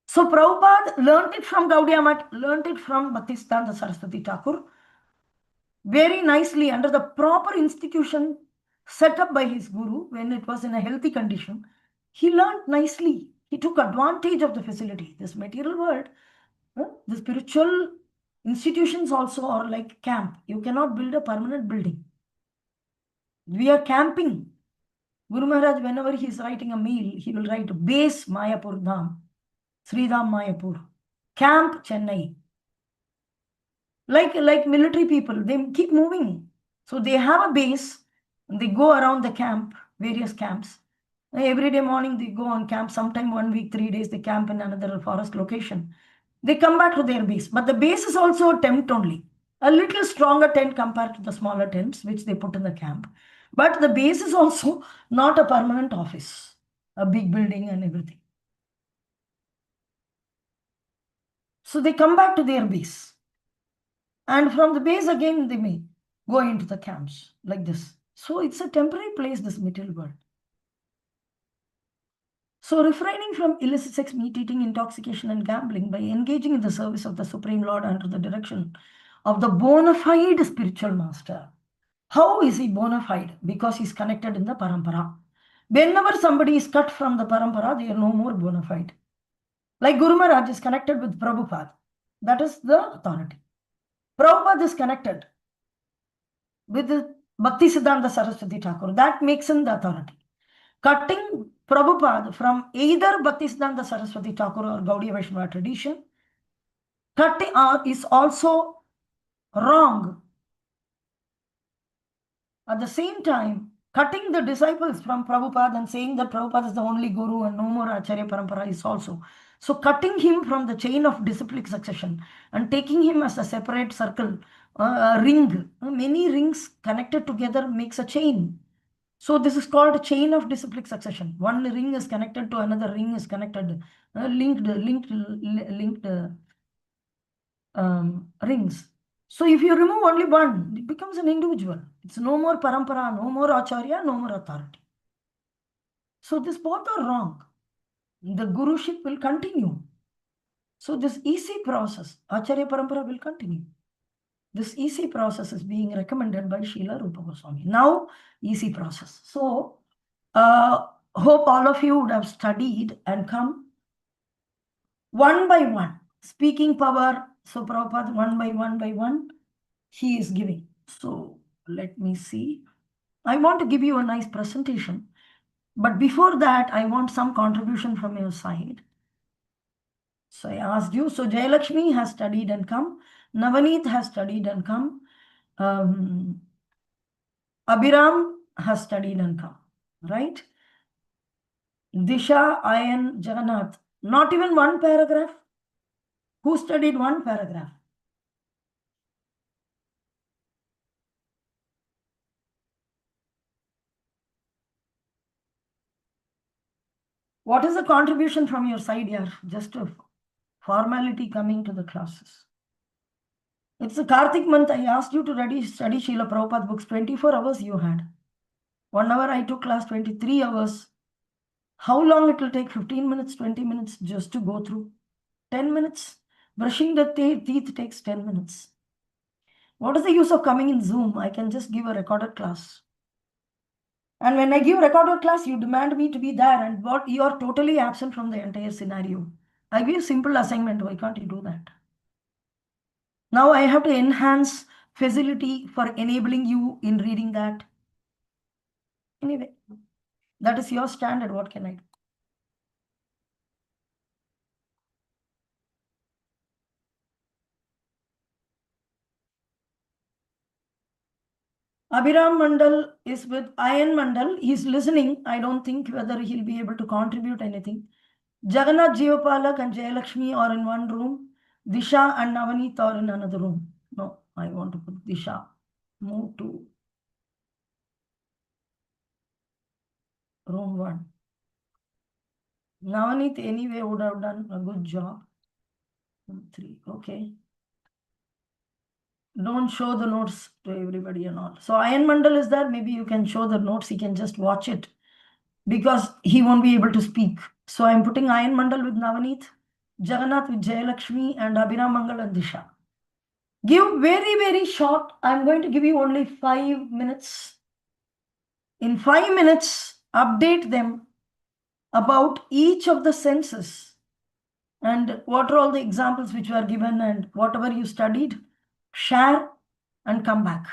So Prabhupada learned it from Gaudiya Math, learned it from Bhaktisiddhanta Saraswati Thakur very nicely under the proper institution set up by his guru when it was in a healthy condition. He learned nicely. He took advantage of the facility. This material world, the spiritual institutions also are like camp. You cannot build a permanent building. We are camping. Guru Maharaj, whenever he is writing a meal, he will write base Mayapur Dham, Sridham Mayapur, camp Chennai. Like military people, they keep moving. So they have a base, they go around the camp, various camps. Every day morning they go on camp, sometime 1 week, 3 days, they camp in another forest location. They come back to their base, but the base is also a tent only. A little stronger tent compared to the smaller tents which they put in the camp. But the base is also not a permanent office, a big building and everything. So they come back to their base. And from the base again, they may go into the camps like this. So it's a temporary place, this material world. So refraining from illicit sex, meat eating, intoxication, and gambling by engaging in the service of the Supreme Lord under the direction of the bona fide spiritual master. How is he bona fide? Because he's connected in the parampara. Whenever somebody is cut from the parampara, they are no more bona fide. Like Guru Maharaj is connected with Prabhupada. That is the authority. Prabhupada is connected with the Bhakti Siddhanta Saraswati Thakur. That makes him the authority. Cutting Prabhupada from either Bhakti Siddhanta Saraswati Thakur or Gaudiya Vaishnava tradition, cutting is also wrong. At the same time, cutting the disciples from Prabhupada and saying that Prabhupada is the only guru and no more Acharya Parampara is also. So cutting him from the chain of disciplic succession and taking him as a separate circle, a ring, many rings connected together makes a chain. So this is called a chain of disciplic succession. One ring is connected to another ring is connected, linked rings. So if you remove only one, it becomes an individual. It's no more parampara, no more acharya, no more authority. So this both are wrong. The guruship will continue. So this EC process, acharya parampara will continue. This EC process is being recommended by Srila Rupa Goswami. Now, EC process. So, hope all of you would have studied and come one by one. Speaking power, so Prabhupada, one by one, he is giving. So, let me see. I want to give you a nice presentation. But before that, I want some contribution from your side. So I asked you. So Jayalakshmi has studied and come. Navaneet has studied and come. Abhiram has studied and come. Right? Disha, Ayan, Jagannath. Not even one paragraph. Who studied one paragraph? What is the contribution from your side here? Just a formality coming to the classes. It's a Kartik month. I asked you to study Srila Prabhupada books. 24 hours you had. 1 hour I took class, 23 hours. How long it will take? 15 minutes, 20 minutes just to go through. 10 minutes. Brushing the teeth takes 10 minutes. What is the use of coming in Zoom? I can just give a recorded class. And when I give recorded class, you demand me to be there and what you are totally absent from the entire scenario. I give simple assignment. Why can't you do that? Now I have to enhance facility for enabling you in reading that. Anyway, that is your standard. What can I do? Abhiram Mandal is with Ayan Mandal. He's listening. I don't think whether he'll be able to contribute anything. Jagannath Jeevapalak and Jayalakshmi are in one room. Disha and Navaneet are in another room. No, I want to put Disha. Move to room 1. Navaneet anyway would have done a good job. 3, okay. Don't show the notes to everybody and all. So Ayan Mandal is there. Maybe you can show the notes. He can just watch it because he won't be able to speak. So I'm putting Ayan Mandal with Navaneet, Jagannath with Jayalakshmi, and Abhiram Mangal and Disha. Give very, very short. I'm going to give you only 5 minutes. In 5 minutes, update them about each of the senses and what are all the examples which were given and whatever you studied, share and come back.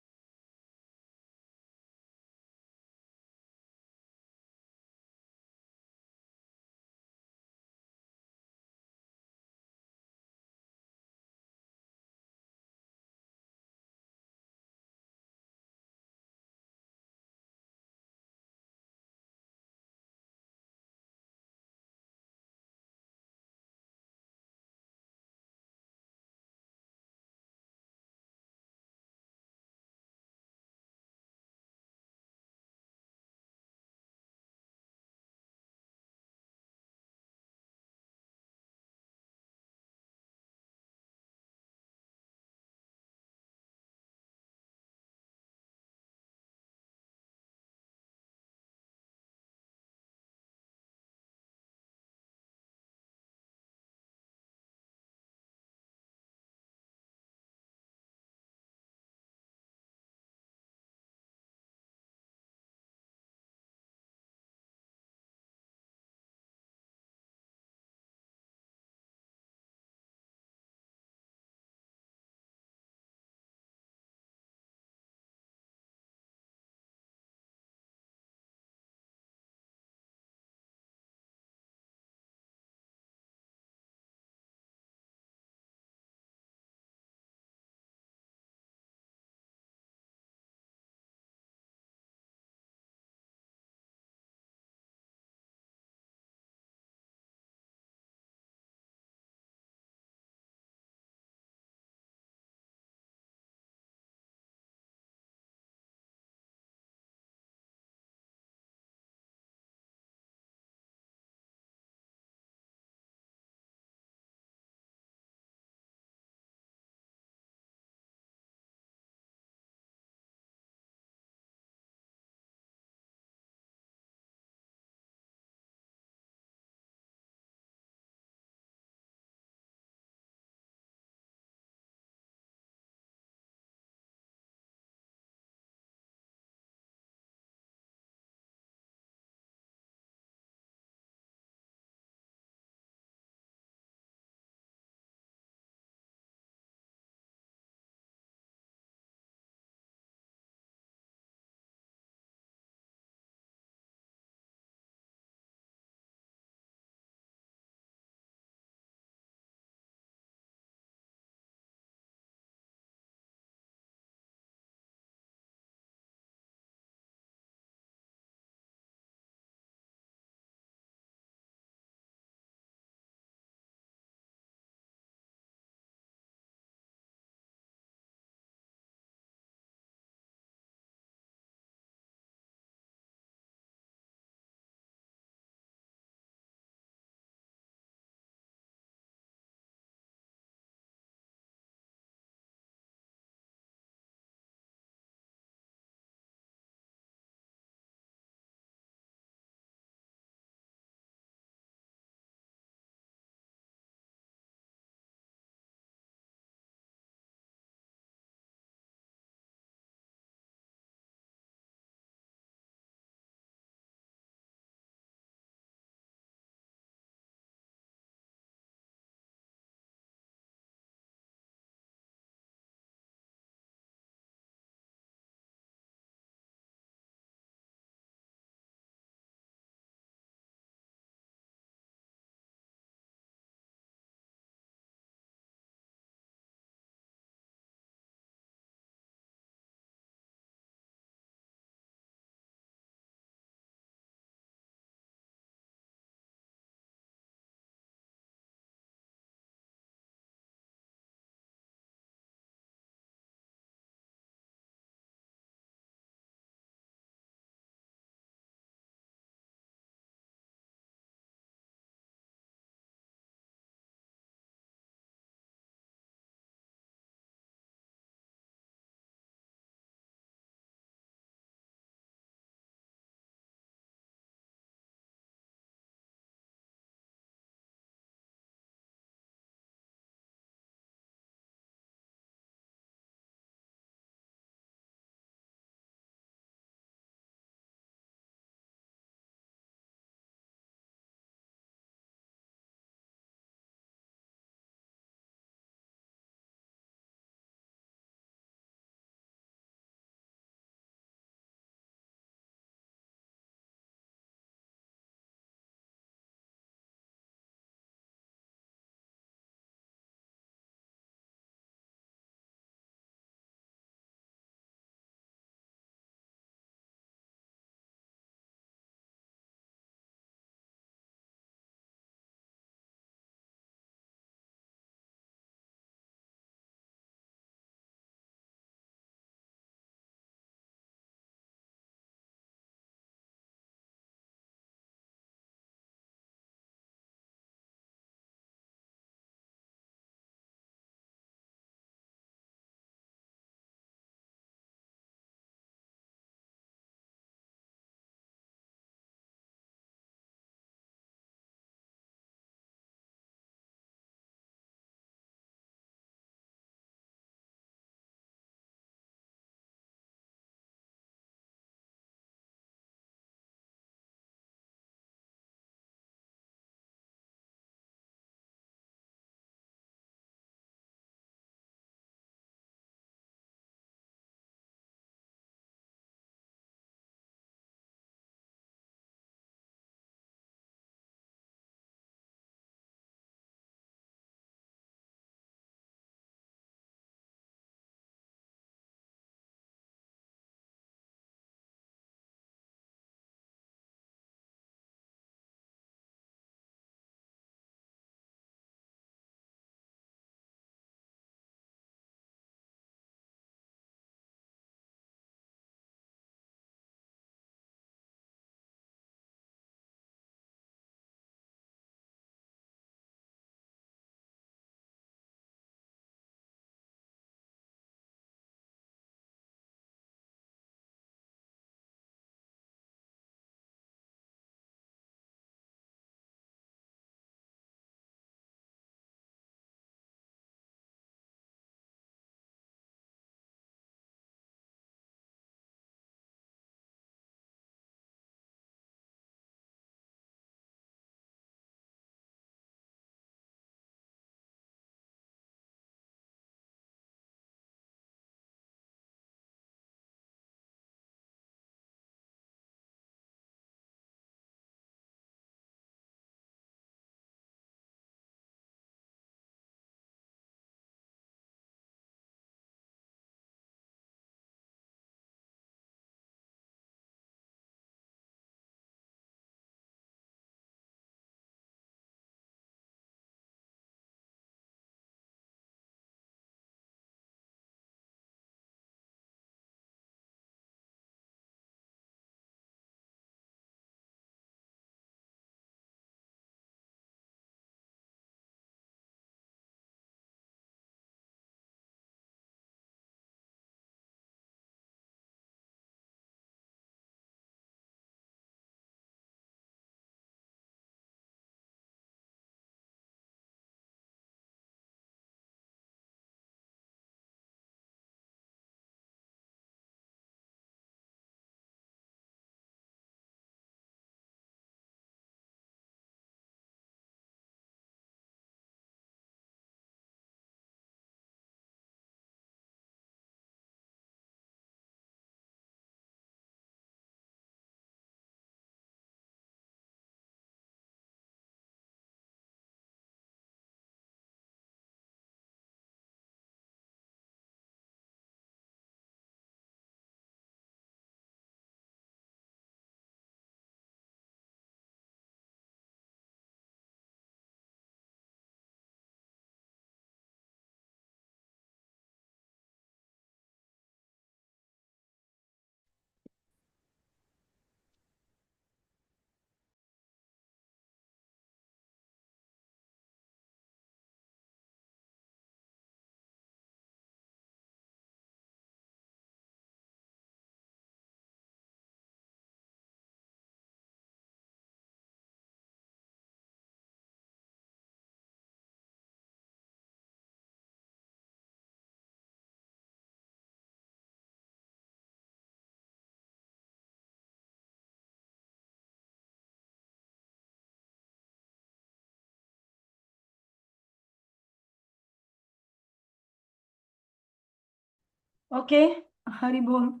Okay, Hari Bol.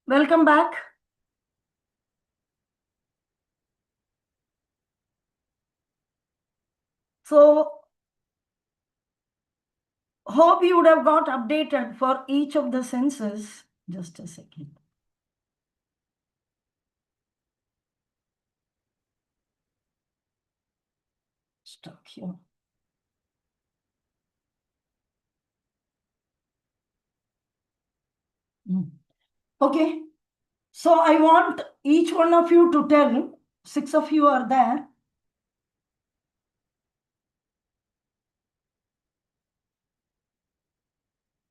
Welcome back. So, hope you would have got updated for each of the senses. Just a second. Stuck here. Okay. So I want each one of you to tell, 6 of you are there.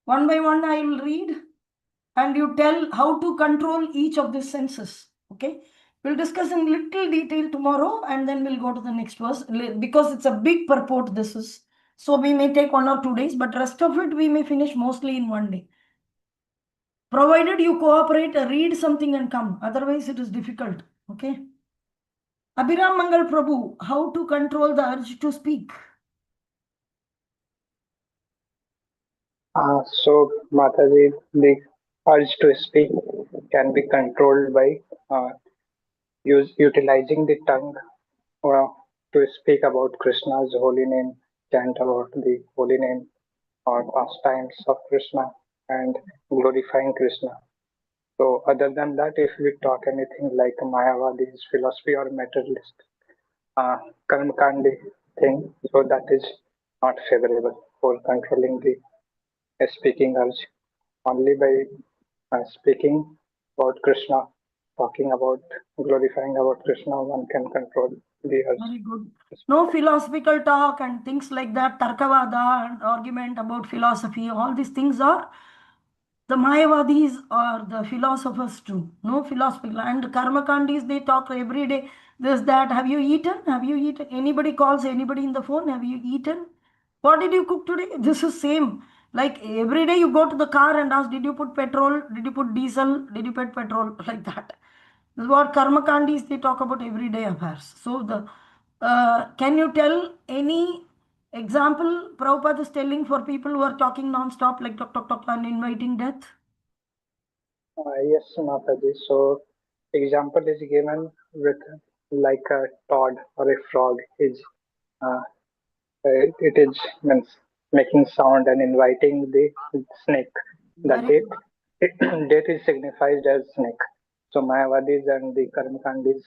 One by one, I will read and you tell how to control each of the senses. Okay. We'll discuss in little detail tomorrow and then we'll go to the next verse because it's a big purport. This is so we may take 1 or 2 days, but rest of it we may finish mostly in one day. Provided you cooperate, read something and come. Otherwise, it is difficult. Okay. Abhiram Mangal Prabhu, how to control the urge to speak? So, Mataji, the urge to speak can be controlled by utilizing the tongue to speak about Krishna's holy name, chant about the holy name or pastimes of Krishna and glorifying Krishna. So, other than that, if we talk anything like Mayavadi's philosophy or materialist karmakandi thing, so that is not favorable for controlling the speaking urge. Only by speaking about Krishna, talking about glorifying about Krishna, one can control the urge. Very good. No philosophical talk and things like that, Tarkavada and argument about philosophy, all these things are the Mayavadis or the philosophers too. No philosophical. And Karmakandis, they talk every day. This, that. Have you eaten? Have you eaten? Anybody calls anybody in the phone? Have you eaten? What did you cook today? This is same. Like every day you go to the car and ask, did you put petrol? Did you put diesel? Did you put petrol? Like that. This is what Karmakandis, they talk about everyday affairs. So the can you tell any example Prabhupada is telling for people who are talking non-stop like talk, talk, talk and inviting death? Yes, Mataji. So, example is given with like a toad or a frog is uh, it is means making sound and inviting the snake. The Very date good. date is signified as snake. So Mayavadis and the Karmakandis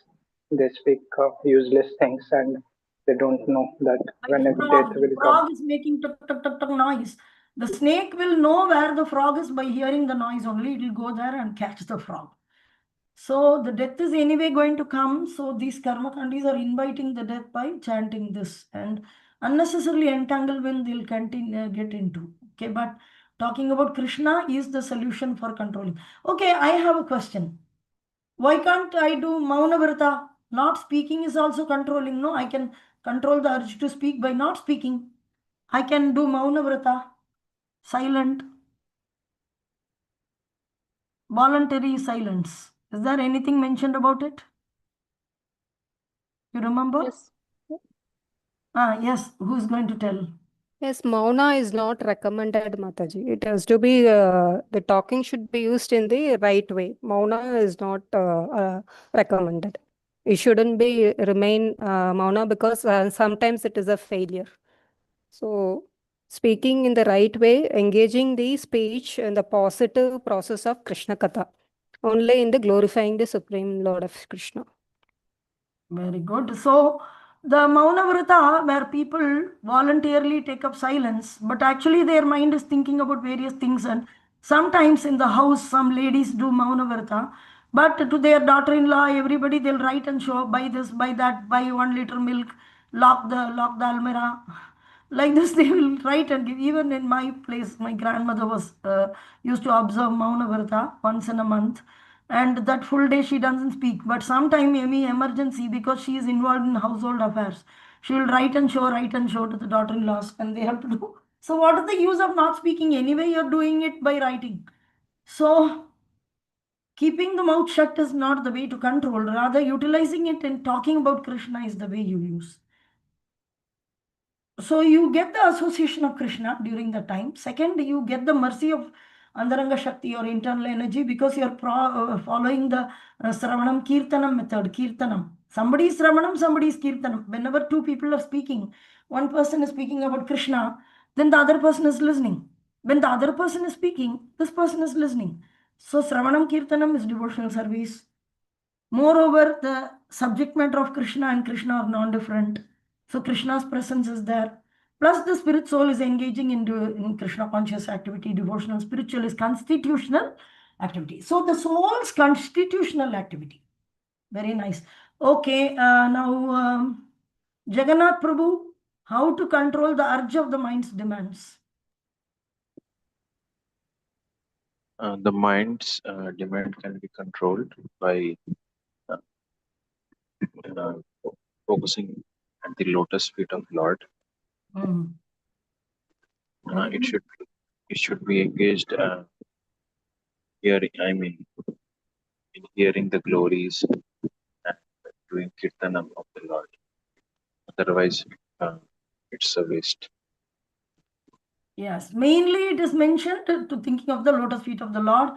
they speak of useless things and they don't know that Like when a death frog. The will come. frog is making tuk tuk tuk tuk noise. The snake will know where the frog is by hearing the noise only. It will go there and catch the frog. So the death is anyway going to come. So these karma kandis are inviting the death by chanting this and unnecessarily entangle when they'll continue get into. Okay, but talking about Krishna is the solution for controlling. Okay, I have a question. Why can't I do Mauna Vrata? Not speaking is also controlling. No, I can control the urge to speak by not speaking. I can do Mauna Vrata, silent, voluntary silence. Is there anything mentioned about it? You remember? Yes. Ah, yes. Who's going to tell? Yes, Mauna is not recommended, Mataji. It has to be, the talking should be used in the right way. Mauna is not recommended. It shouldn't be remain Mauna because sometimes it is a failure. So, speaking in the right way, engaging the speech in the positive process of Krishna Katha, only in the glorifying the Supreme Lord of Krishna. Very good. So, the Mauna Vrata, where people voluntarily take up silence, but actually their mind is thinking about various things. And sometimes in the house, some ladies do Mauna Vrata, but to their daughter in law, everybody they'll write and show buy this, buy that, buy 1 liter milk, lock the almirah. Like this, they will write and give. Even in my place, my grandmother was used to observe Mauna Vrata once in a month, and that full day she doesn't speak. But sometime any emergency, because she is involved in household affairs, she will write and show to the daughter-in-laws, and they have to do. So, what is the use of not speaking anyway? You're doing it by writing. So, keeping the mouth shut is not the way to control. Rather, utilizing it and talking about Krishna is the way you use. So you get the association of Krishna during the time. Second, you get the mercy of Antaranga Shakti, your internal energy, because you're following the Sravanam Kirtanam method. Kirtanam. Somebody is Sravanam, somebody is Kirtanam. Whenever two people are speaking, one person is speaking about Krishna, then the other person is listening. When the other person is speaking, this person is listening. So Sravanam Kirtanam is devotional service. Moreover, the subject matter of Krishna and Krishna are non-different. So Krishna's presence is there. Plus the spirit soul is engaging in Krishna conscious activity. Devotional spiritual is constitutional activity. So the soul's constitutional activity. Very nice. Okay, now Jagannath Prabhu, how to control the urge of the mind's demands? The mind's demand can be controlled by uh, uh, focusing at the lotus feet of Lord. Mm. It should be engaged hearing. I mean, in hearing the glories and doing kirtanam of the Lord. Otherwise, it's a waste. Yes, mainly it is mentioned to thinking of the lotus feet of the Lord.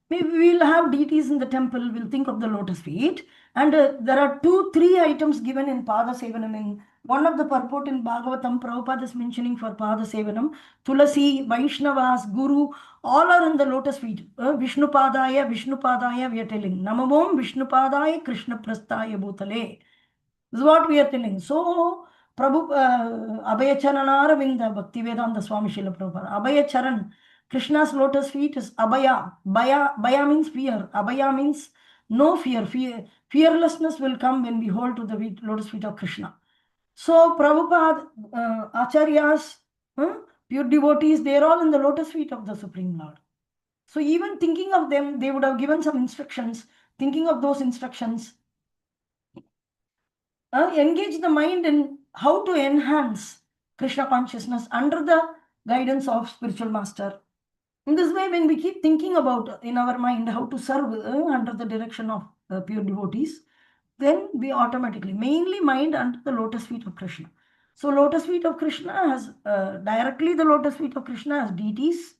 Maybe we'll have deities in the temple, we'll think of the lotus feet. And there are 2-3 items given in Pada Sevanam. One of the purport in Bhagavatam, Prabhupada is mentioning for Pada Sevanam, Tulasi, Vaishnavas, Guru, all are in the lotus feet. Vishnupadaya, we are telling. Namamom Vishnupadaya, Krishna Prastaya Bhutale. This is what we are telling. So, Prabhu Abhayacharanara Vinda Bhakti Vedanta Swami Srila Prabhupada. Abhayacharan, Krishna's lotus feet is Abhaya. Bhaya means fear. Abhaya means no fear. Fearlessness will come when we hold to the lotus feet of Krishna. So, Prabhupada, Acharyas, pure devotees, they are all in the lotus feet of the Supreme Lord. So, even thinking of them, they would have given some instructions. Thinking of those instructions, engage the mind in how to enhance Krishna consciousness under the guidance of spiritual master. In this way, when we keep thinking about in our mind how to serve under the direction of pure devotees, then we automatically, mainly mind under the lotus feet of Krishna. So lotus feet of Krishna has directly the lotus feet of Krishna has deities,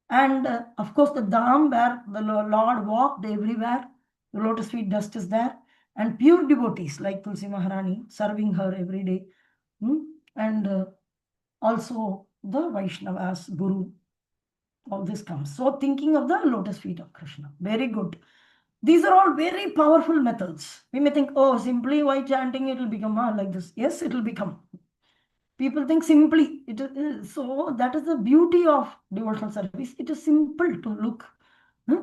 and of course the dham where the Lord walked everywhere, the lotus feet dust is there, and pure devotees like Tulsi Maharani serving her every day, and also the Vaishnavas, Guru, all this comes. So thinking of the lotus feet of Krishna, very good. These are all very powerful methods. We may think, oh, simply by chanting it will become like this. Yes, it will become. People think simply. So that is the beauty of devotional service. It is simple to look.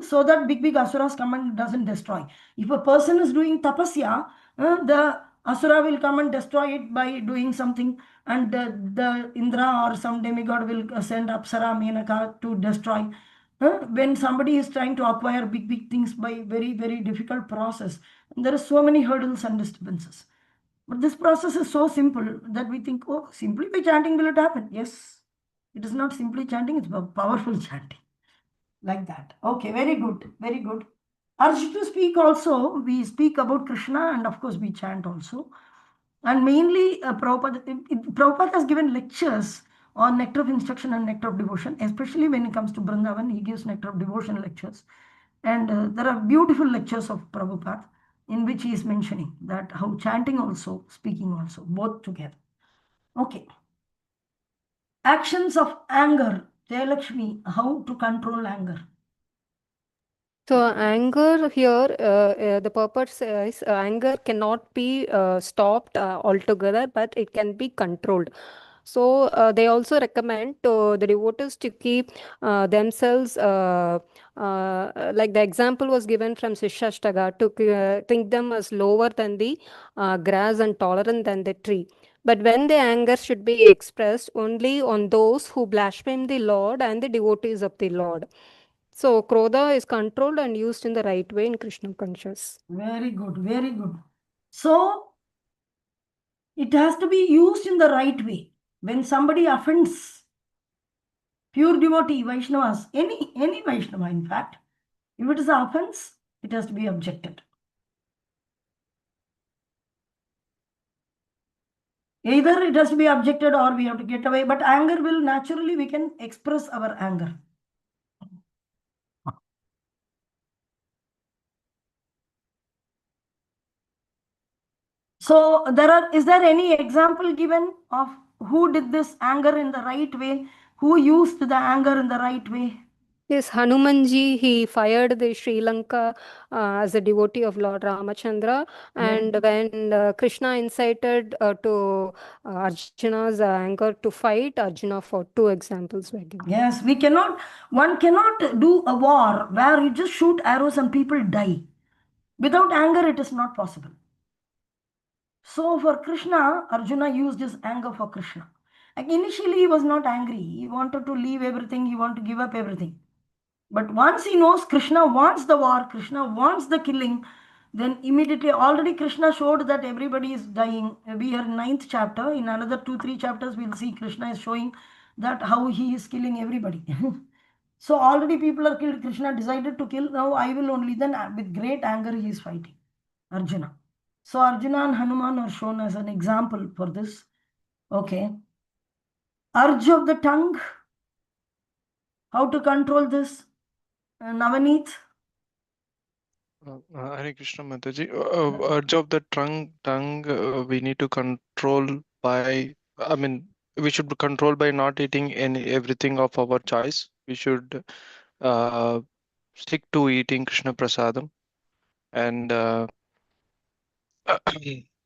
So that big asuras come and doesn't destroy. If a person is doing tapasya, the asura will come and destroy it by doing something, and the Indra or some demigod will send Apsara Menaka to destroy. When somebody is trying to acquire big things by very difficult process, there are so many hurdles and disturbances. But this process is so simple that we think, oh, simply by chanting will it happen? Yes, it is not simply chanting, it's powerful chanting. Like that. Okay, very good, very good. Urge to speak also, we speak about Krishna and of course we chant also. And mainly Prabhupada has given lectures on nectar of instruction and nectar of devotion, especially when it comes to Vrindavan, he gives nectar of devotion lectures. And there are beautiful lectures of Prabhupada in which he is mentioning that how chanting also, speaking also, both together. Okay. Actions of anger. Jayalakshmi, how to control anger? So anger here, the purpose is anger cannot be stopped altogether, but it can be controlled. So they also recommend to the devotees to keep themselves, like the example was given from Shishashtaka, to think them as lower than the grass and tolerant than the tree. But when the anger should be expressed only on those who blaspheme the Lord and the devotees of the Lord. So, Krodha is controlled and used in the right way in Krishna conscious. Very good, very good. So, it has to be used in the right way. When somebody offends pure devotee, Vaishnavas, any Vaishnava in fact, if it is an offense, it has to be objected. Either it has to be objected or we have to get away, but anger will naturally, we can express our anger. So is there any example given of who did this anger in the right way? Who used the anger in the right way? Yes, Hanumanji, he fired the Sri Lanka as a devotee of Lord Ramachandra. And when Krishna incited to Arjuna's anger to fight, Arjuna fought. Two examples were given. Yes, one cannot do a war where you just shoot arrows and people die. Without anger, it is not possible. So for Krishna, Arjuna used his anger for Krishna. Like initially, he was not angry. He wanted to leave everything. He wanted to give up everything. But once he knows Krishna wants the war, Krishna wants the killing, then immediately, already Krishna showed that everybody is dying. We are in 9th chapter. In another 2-3 chapters, we'll see Krishna is showing that how he is killing everybody. So already people are killed. Krishna decided to kill. Now I will only. Then with great anger, he is fighting Arjuna. So Arjuna and Hanuman are shown as an example for this. Okay. Urge of the tongue. How to control this? Navaneet. Hare Krishna Mataji. Urge of the tongue, we need to control by, I mean, we should control by not eating everything of our choice. We should uh, stick to eating Krishna Prasadam, and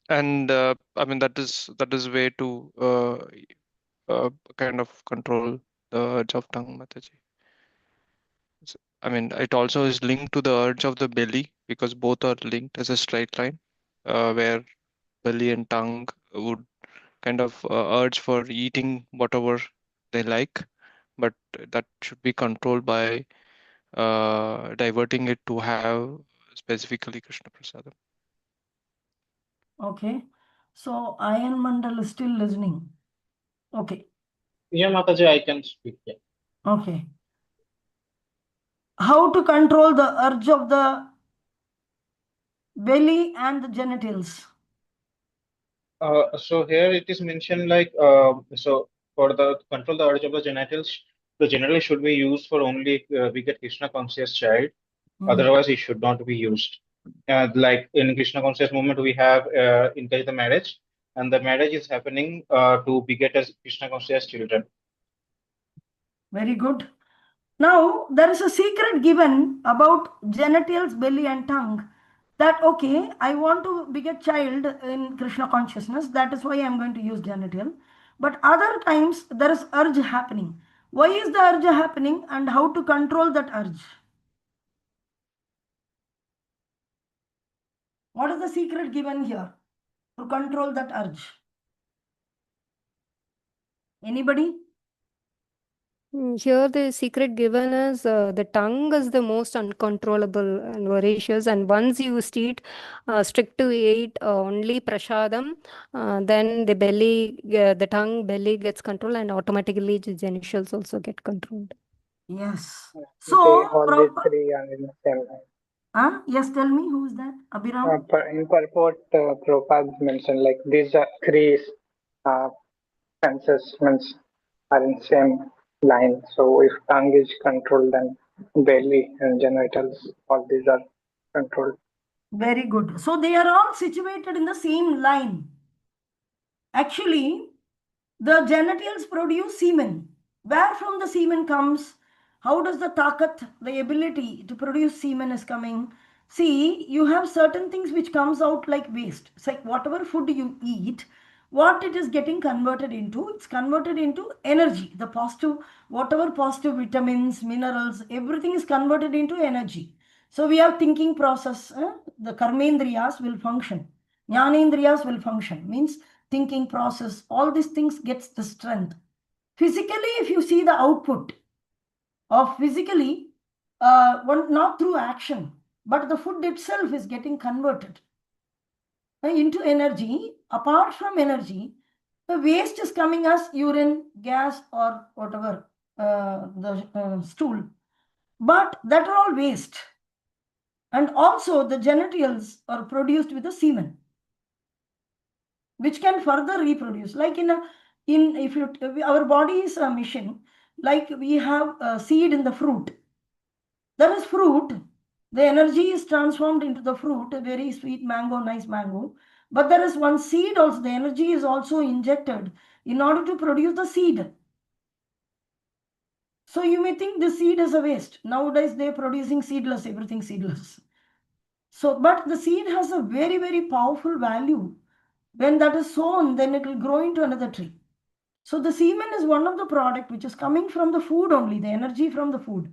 and I mean that is way to kind of control the urge of tongue, Mataji. I mean, it also is linked to the urge of the belly because both are linked as a straight line, where belly and tongue would kind of urge for eating whatever they like, but that should be controlled by diverting it to have specifically Krishna Prasadam. Okay. So Ayan Mandal is still listening. Okay. Yeah, Mataji, I can speak. Yeah. Okay. How to control the urge of the belly and the genitals? So here it is mentioned like so for the control the urge of the genitals should be used for only we get Krishna conscious child. Otherwise, it should not be used. Like in Krishna conscious movement, we have encouraged the marriage, and the marriage is happening to beget as Krishna conscious children. Very good. Now, there is a secret given about genitals, belly, and tongue. That, okay, I want to beget child in Krishna consciousness. That is why I am going to use genital. But other times, there is urge happening. Why is the urge happening and how to control that urge? What is the secret given here to control that urge? Anybody? Here, the secret given is the tongue is the most uncontrollable and voracious, and once you strict to eat only prasadam, then the belly, the tongue, belly gets controlled, and automatically the genitals also get controlled. Yes. They So, all these three are in the same line. yes, tell me who is that? Abhiram? In purport, Prabhupada mentioned like these are three uh, senses means are in same line. So if tongue is controlled, then belly and genitals, all these are controlled. Very good. So they are all situated in the same line. Actually, the genitals produce semen. Where from the semen comes? How does the takat, the ability to produce semen is coming? See, you have certain things which comes out like waste. It's like whatever food you eat, what it is getting converted into, it's converted into energy. The positive, whatever positive vitamins, minerals, everything is converted into energy. So we have thinking process, the karmendriyas will function. Jnanendriyas will function, means thinking process, all these things gets the strength. Physically, if you see the output of physically, not through action, but the food itself is getting converted into energy. Apart from energy, the waste is coming as urine, gas, or whatever, the stool. But that are all waste. And also the genitals are produced with the semen, which can further reproduce. Like our body is a machine, like we have a seed in the fruit. There is fruit, the energy is transformed into the fruit, a very sweet mango, nice mango. But there is one seed also, the energy is also injected in order to produce the seed. So you may think the seed is a waste. Nowadays they're producing seedless, everything seedless. So, but the seed has a very, very powerful value. When that is sown, then it will grow into another tree. So the semen is one of the product which is coming from the food only, the energy from the food.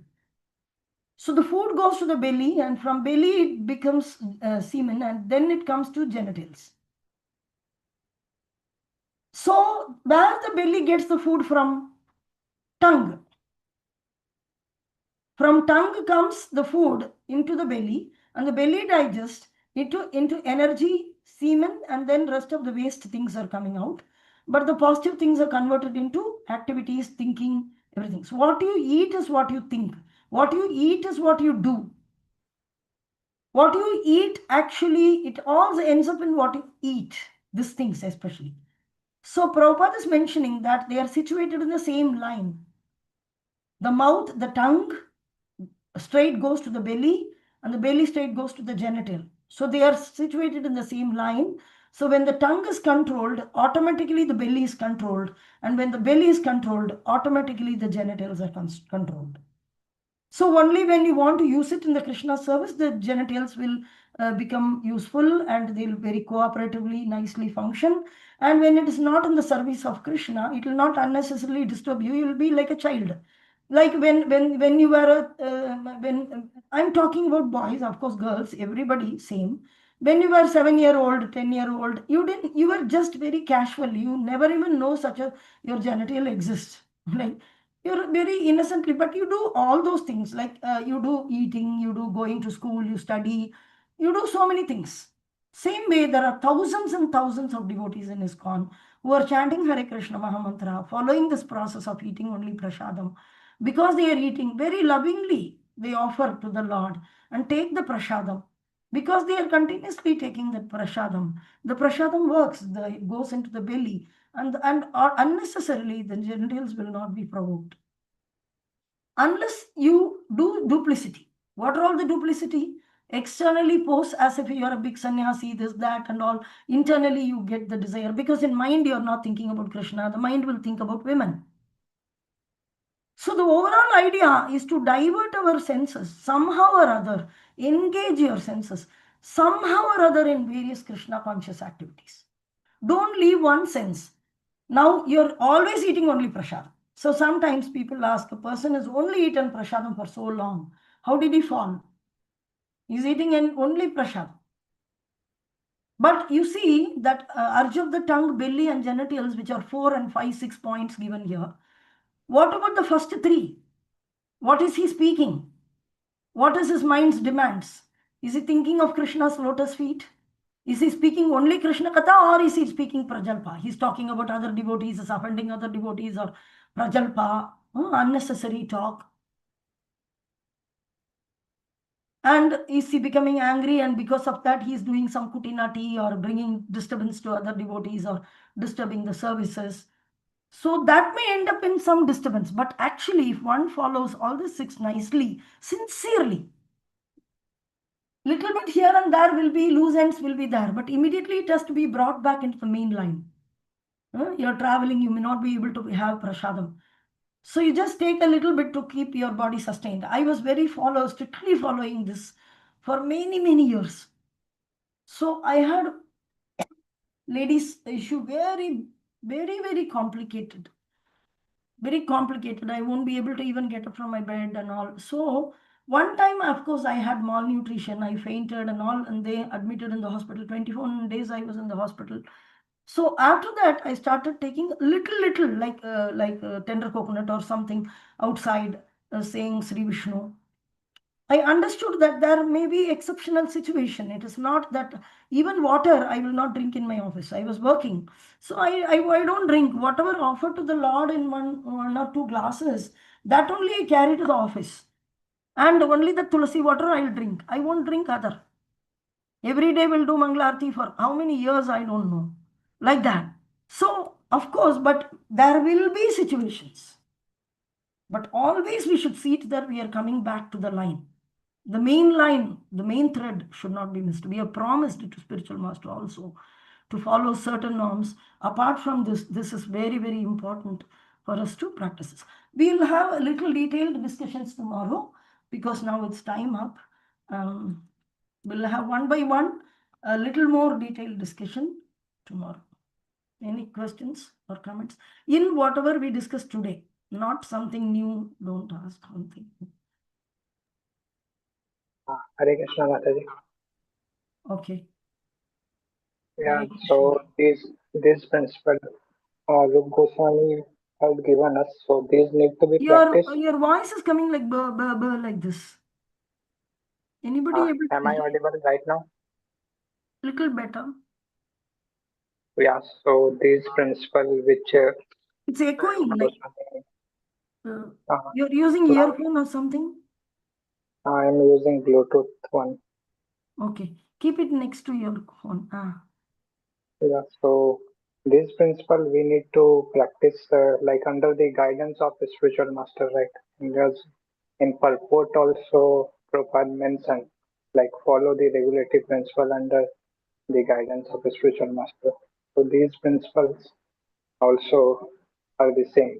So the food goes to the belly, and from belly it becomes semen, and then it comes to genitals. So where the belly gets the food from? Tongue. From tongue comes the food into the belly, and the belly digests into energy, semen, and then rest of the waste things are coming out. But the positive things are converted into activities, thinking, everything. So what you eat is what you think. What you eat is what you do. What you eat, actually, it all ends up in what you eat. These things especially. So Prabhupada is mentioning that they are situated in the same line. The mouth, the tongue, straight goes to the belly, and the belly straight goes to the genital. So they are situated in the same line. So when the tongue is controlled, automatically the belly is controlled. And when the belly is controlled, automatically the genitals are controlled. So only when you want to use it in the Krishna service, the genitals will become useful, and they'll very cooperatively, nicely function. And when it is not in the service of Krishna, it will not unnecessarily disturb you. You will be like a child. Like when you were when I'm talking about boys, of course, girls, everybody same. When you were 7-year-old, 10-year-old, you were just very casual. You never even know such a your genital exists. Like you're very innocently, but you do all those things, like you do eating, you do going to school, you study, you do so many things. Same way, there are thousands and thousands of devotees in ISKCON who are chanting Hare Krishna Mahamantra, following this process of eating only prasadam. Because they are eating very lovingly, they offer to the Lord and take the prasadam. Because they are continuously taking the prasadam works, it goes into the belly, and unnecessarily the genitals will not be provoked. Unless you do duplicity. What are all the duplicity? Externally pose as if you are a big sannyasi, this, that, and all. Internally you get the desire, because in mind you are not thinking about Krishna. The mind will think about women. So the overall idea is to divert our senses somehow or other, engage your senses somehow or other in various Krishna conscious activities. Don't leave one sense. Now you're always eating only prasadam. So sometimes people ask, a person has only eaten prasadam for so long. How did he fall? He's eating only prasadam. But you see that urge of the tongue, belly, and genitals, which are 4 and 5, 6 points given here. What about the first 3? What is he speaking? What is his mind's demands? Is he thinking of Krishna's lotus feet? Is he speaking only Krishna Katha, or is he speaking Prajalpa? He's talking about other devotees, is offending other devotees, or Prajalpa, unnecessary talk. And is he becoming angry, and because of that he is doing some kutinati or bringing disturbance to other devotees or disturbing the services? So that may end up in some disturbance. But actually, if one follows all the 6 nicely, sincerely, little bit here and there will be, loose ends will be there, but immediately it has to be brought back into the main line. You're traveling, you may not be able to have prasadam. So you just take a little bit to keep your body sustained. I was strictly following this for many, many years. So I had ladies issue very, very, very complicated. Very complicated. I won't be able to even get up from my bed and all. So one time, of course, I had malnutrition. I fainted and all, and they admitted in the hospital. 24 days I was in the hospital. So after that, I started taking little, like tender coconut or something outside, saying Sri Vishnu. I understood that there may be exceptional situation. It is not that even water I will not drink in my office. I was working. So I don't drink. Whatever offered to the Lord in one or 2 glasses, that only I carry to the office. And only the tulsi water I will drink. I won't drink other. Every day we'll do Mangalarti for how many years, I don't know. Like that. So, of course, but there will be situations. But always we should see it that we are coming back to the line. The main line, the main thread should not be missed. We have promised it to spiritual master also to follow certain norms. Apart from this, this is very, very important for us to practice this. We'll have a little detailed discussions tomorrow because now it's time up. We'll have one by one a little more detailed discussion tomorrow. Any questions or comments in whatever we discussed today? Not something new. Don't ask something. Hare Krishna Mataji. Okay. Yeah, Hare so Krishna. this principle Rup Goswami has given us, so these need to be practiced. Your voice is coming like like this. Anybody able to Am I hear? audible right now? Little better. Yeah, so these principle which It's echoing. Like uh, you're using now earphone or something. I am using Bluetooth one. Okay, keep it next to your phone. Yeah, so this principle we need to practice like under the guidance of the spiritual master, right? Because in purport also Prabhupada mentioned like follow the regulative principle under the guidance of the spiritual master. So these principles also are the same.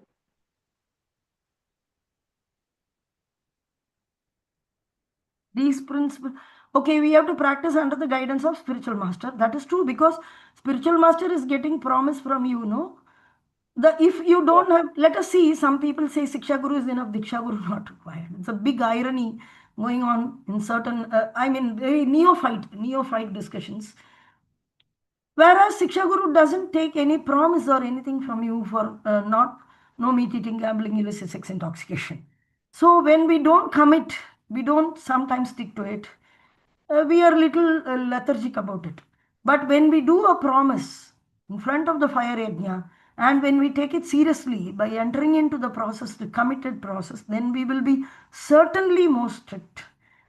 These principles. Okay, we have to practice under the guidance of spiritual master. That is true because spiritual master is getting promise from you, no? If you don't have, let us see, some people say Siksha Guru is enough, Diksha Guru not required. It's a big irony going on in certain, very neophyte discussions. Whereas Siksha Guru doesn't take any promise or anything from you for no meat eating, gambling, illicit sex, intoxication. So when we don't commit, we don't sometimes stick to it. We are little lethargic about it. But when we do a promise in front of the fire yajna, and when we take it seriously by entering into the process, the committed process, then we will be certainly more strict.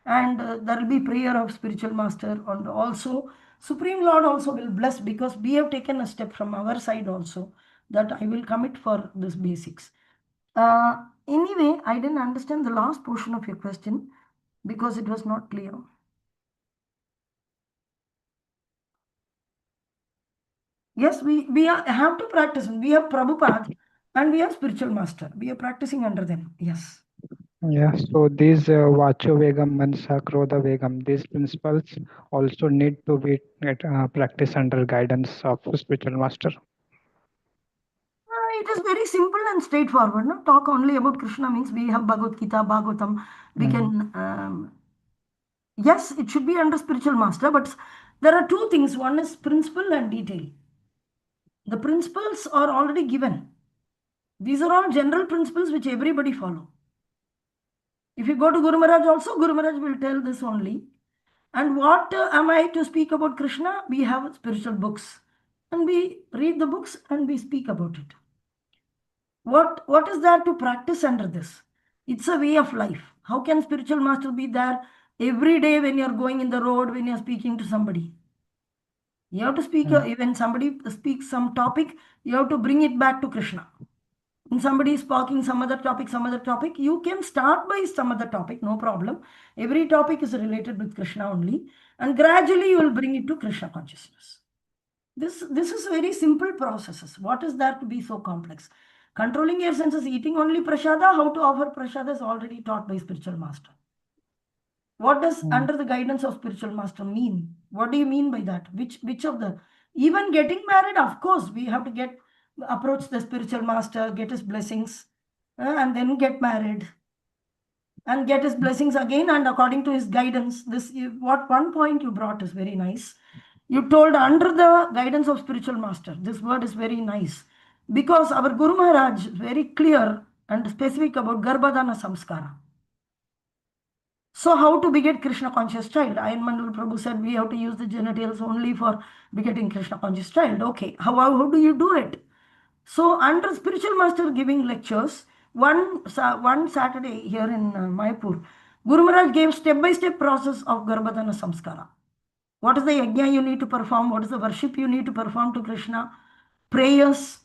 And there will be prayer of spiritual master, and also Supreme Lord also will bless because we have taken a step from our side also that I will commit for this basics. Anyway, I didn't understand the last portion of your question because it was not clear. Yes, we have to practice. We have Prabhupada and we have spiritual master. We are practicing under them. Yes. Yeah, so these Vacho Vegam, Mansa, Krodha Vegam, these principles also need to be practiced under guidance of spiritual master. It is very simple and straightforward. No? Talk only about Krishna means we have Bhagavad Gita, Bhagavatam. We can, yes, it should be under spiritual master, but there are two things. One is principle and detail. The principles are already given. These are all general principles which everybody follow. If you go to Guru Maharaj also, Guru Maharaj will tell this only. And what am I to speak about Krishna? We have spiritual books. And we read the books and we speak about it. What is there to practice under this? It's a way of life. How can spiritual master be there every day when you're going in the road, when you're speaking to somebody? You have to speak, when somebody speaks some topic, you have to bring it back to Krishna. When somebody is speaking some other topic, you can start by some other topic, no problem. Every topic is related with Krishna only, and gradually you will bring it to Krishna consciousness. This is very simple processes. What is there to be so complex? Controlling your senses, eating only prasada, how to offer prasada is already taught by spiritual master. What does under the guidance of spiritual master mean? What do you mean by that? Which of the, even getting married, of course, we have to approach the spiritual master, get his blessings, and then get married. And get his blessings again, and according to his guidance. What one point you brought is very nice. You told under the guidance of spiritual master. This word is very nice because our Guru Maharaj is very clear and specific about Garbhadana Samskara. So how to beget Krishna conscious child? Ayan Mandal Prabhu said we have to use the genitals only for begetting Krishna conscious child. Okay, how do you do it? So under spiritual master giving lectures, one Saturday here in Mayapur, Guru Maharaj gave step-by-step process of Garbhadana Samskara. What is the yajna you need to perform? What is the worship you need to perform to Krishna? Prayers.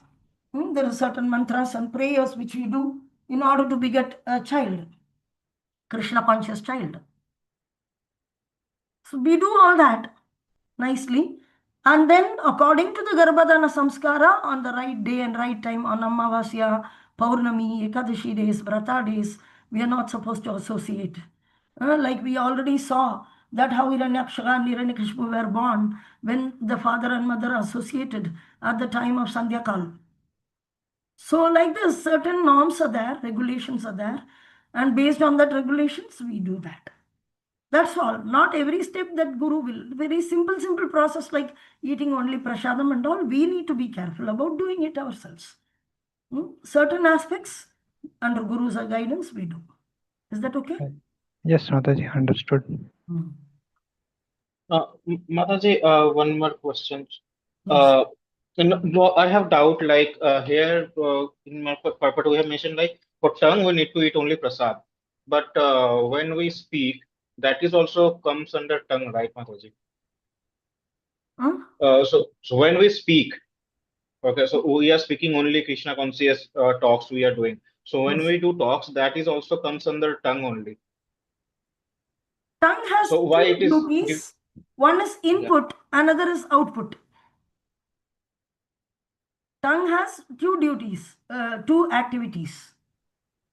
There are certain mantras and prayers which we do in order to beget a child, Krishna conscious child. So we do all that nicely. And then, according to the Garbhadana Samskara, on the right day and right time, on Amavasya, Paurnami, Ekadashi days, Vrata days, we are not supposed to associate. Like we already saw that how Hiranyaksha and Hiranyakashipu were born when the father and mother associated at the time of Sandhyakal. So like this, certain norms are there, regulations are there, and based on that regulations, we do that. That's all. Not every step that Guru will. Very simple process like eating only prasadam and all. We need to be careful about doing it ourselves. Certain aspects under Guru's guidance we do. Is that okay? Yes, Mataji, understood. Mataji, one more question. Yes. No, I have doubt like here in my purport we have mentioned like for tongue we need to eat only prasad, but when we speak that is also comes under tongue, right, Mataji? Huh? So when we speak, okay, so we are speaking only Krishna conscious talks we are doing. So when Yes. we do talks, that is also comes under tongue only. Tongue has So why two it is duties. One is yeah. input, another is output. Tongue has two duties, two activities.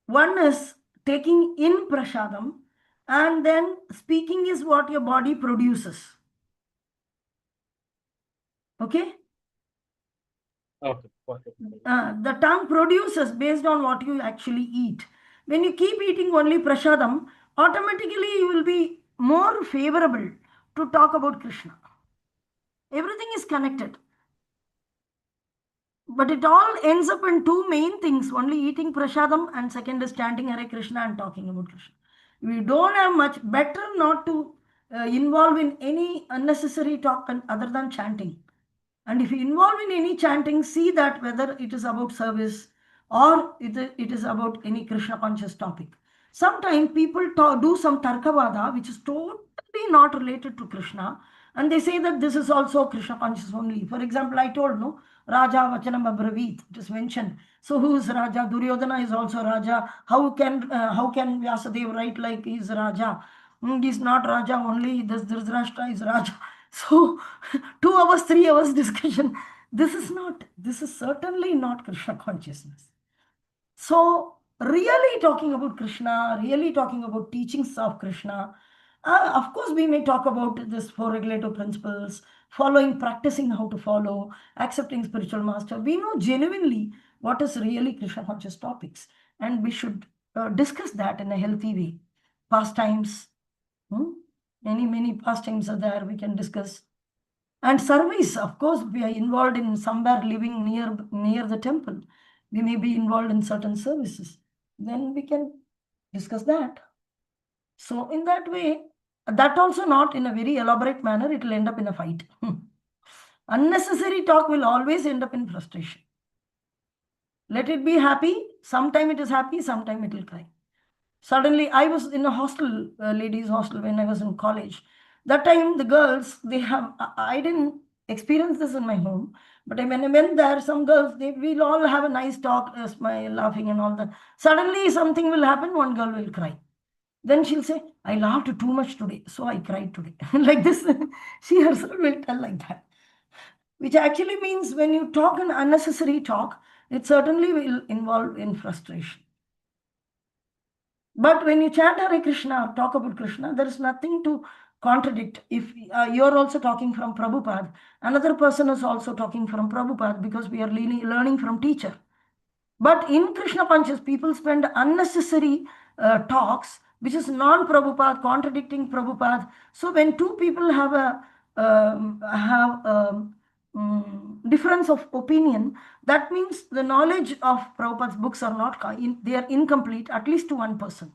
One is taking in prasadam, and then speaking is what your body produces. Okay? Okay. The tongue produces based on what you actually eat. When you keep eating only prasadam, automatically you will be more favorable to talk about Krishna. Everything is connected. But it all ends up in two main things, only eating prasadam and second is chanting Hare Krishna and talking about Krishna. We don't have much, better not to involve in any unnecessary talk other than chanting. And if you involve in any chanting, see that whether it is about service or it is about any Krishna conscious topic. Sometimes people do some Tarkavada, which is totally not related to Krishna, and they say that this is also Krishna conscious only. For example, I told no, Raja Vachanam Abravit, it is mentioned. So who is Raja? Duryodhana is also Raja. How can Vyasadeva write like he is Raja? He is not Raja only. This Dhritarashtra is Raja. So 2 hours, 3 hours discussion. This is certainly not Krishna consciousness. So, really talking about Krishna, really talking about teachings of Krishna, of course, we may talk about this four regulative principles, following, practicing how to follow, accepting spiritual master. We know genuinely what is really Krishna conscious topics, and we should discuss that in a healthy way. Pastimes, many pastimes are there we can discuss. And service, of course, we are involved in somewhere living near the temple. We may be involved in certain services. Then we can discuss that. So in that way, that also not in a very elaborate manner, it will end up in a fight. Unnecessary talk will always end up in frustration. Let it be happy. Sometime it is happy, sometime it will cry. Suddenly, I was in a hostel, ladies' hostel, when I was in college. That time, the girls, I didn't experience this in my home, but when I went there, some girls, we'll all have a nice talk, smile, laughing, and all that. Suddenly, something will happen, one girl will cry. Then she'll say, I laughed too much today, so I cried today. Like this, she herself will tell like that. Which actually means when you talk an unnecessary talk, it certainly will involve in frustration. But when you chant Hare Krishna or talk about Krishna, there is nothing to contradict. If you're also talking from Prabhupada, another person is also talking from Prabhupada because we are learning from teacher. But in Krishna conscious, people spend unnecessary talks, which is non-Prabhupada, contradicting Prabhupada. So when two people have difference of opinion, that means the knowledge of Prabhupada's books are not, they are incomplete, at least to one person.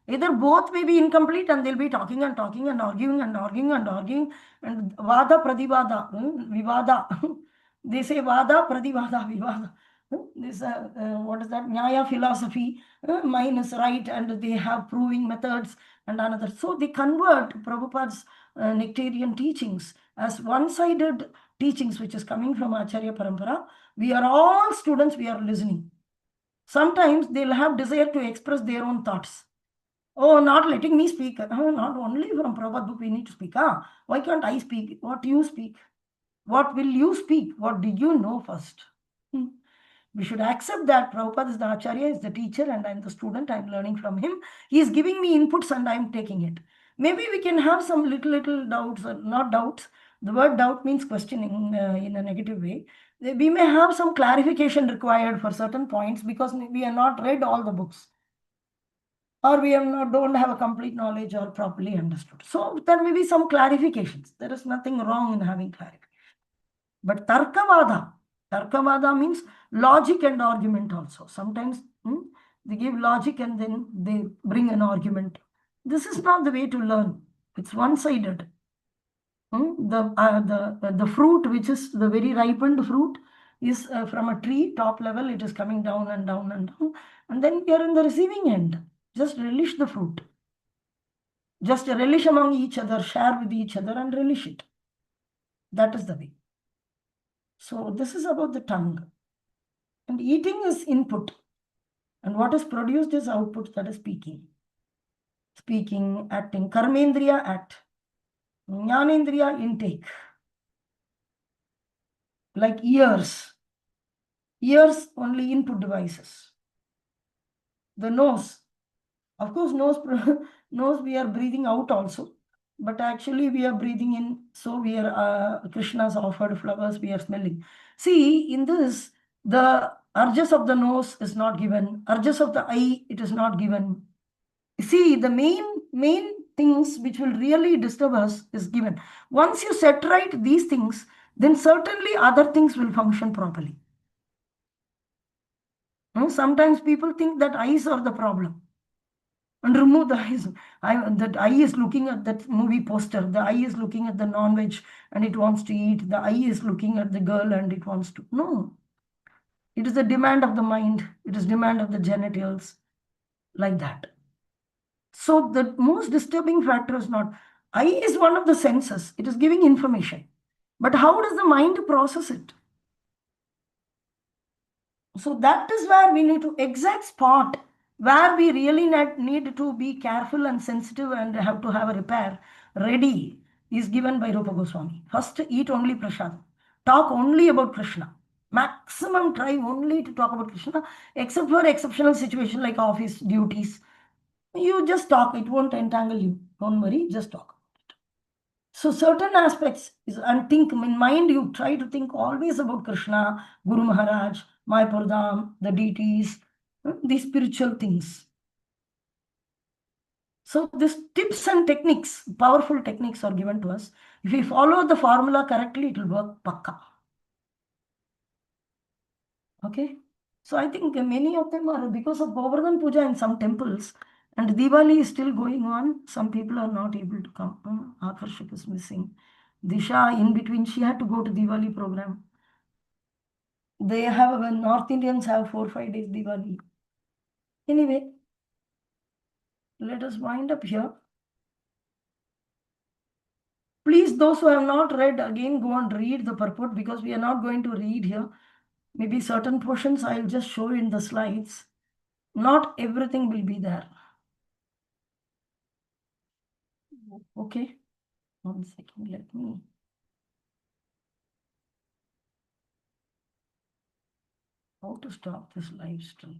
Either both may be incomplete and they'll be talking and talking and arguing and arguing and arguing and vada pradivada, vivada. They say vada pradivada vivada. This what is that? Nyaya philosophy. Mine is right and they have proving methods and another. So they convert Prabhupada's nectarian teachings as one-sided teachings which is coming from Acharya Parampara. We are all students, we are listening. Sometimes they'll have desire to express their own thoughts. Oh, not letting me speak. Not only from Prabhupada book we need to speak. Why can't I speak? What you speak? What will you speak? What did you know first? We should accept that Prabhupada is the Acharya, is the teacher, and I'm the student. I'm learning from him. He is giving me inputs and I'm taking it. Maybe we can have some little doubts, or not doubts. The word doubt means questioning in a negative way. We may have some clarification required for certain points because we have not read all the books, or we have not, don't have a complete knowledge or properly understood. So there may be some clarifications. There is nothing wrong in having clarification. But Tarkavada means logic and argument also. Sometimes they give logic and then they bring an argument. This is not the way to learn. It's one-sided. The fruit, which is the very ripened fruit, is from a tree, top level, it is coming down and down and down. And then we are in the receiving end. Just relish the fruit. Just relish among each other, share with each other and relish it. That is the way. So this is about the tongue. And eating is input. And what is produced is output, that is speaking. Speaking, acting. Karmendriya, act. Jnanendriya, intake. Like ears. Ears, only input devices. The nose. Of course, nose we are breathing out also. But actually we are breathing in. So we are, Krishna's offered flowers, we are smelling. See, in this, the urges of the nose is not given. Urges of the eye, it is not given. See, the main things which will really disturb us is given. Once you set right these things, then certainly other things will function properly. Sometimes people think that eyes are the problem. And remove the eyes. That eye is looking at that movie poster. The eye is looking at the non-veg and it wants to eat. The eye is looking at the girl and it wants to. No. It is the demand of the mind. It is demand of the genitals. Like that. So the most disturbing factor is not, eye is one of the senses. It is giving information. But how does the mind process it? So that is where we need to exact spot where we really need to be careful and sensitive and have to have a repair ready is given by Rupa Goswami. First, eat only prasad. Talk only about Krishna. Maximum try only to talk about Krishna, except for exceptional situation like office duties. You just talk, it won't entangle you. Don't worry, just talk. So certain aspects is, and think in mind, you try to think always about Krishna, Guru Maharaj, Mayapurdam, the deities, these spiritual things. So these tips and techniques, powerful techniques are given to us. If we follow the formula correctly, it will work pakka. Okay. So I think many of them are because of Govardhan Puja in some temples, and Diwali is still going on. Some people are not able to come. Akarshak is missing. Disha, in between, she had to go to Diwali program. They have, when North Indians have 4-5 days Diwali. Anyway, let us wind up here. Please, those who have not read, again go and read the purport, because we are not going to read here. Maybe certain portions I'll just show in the slides. Not everything will be there. Okay. 1 second, let me. How to stop this live stream?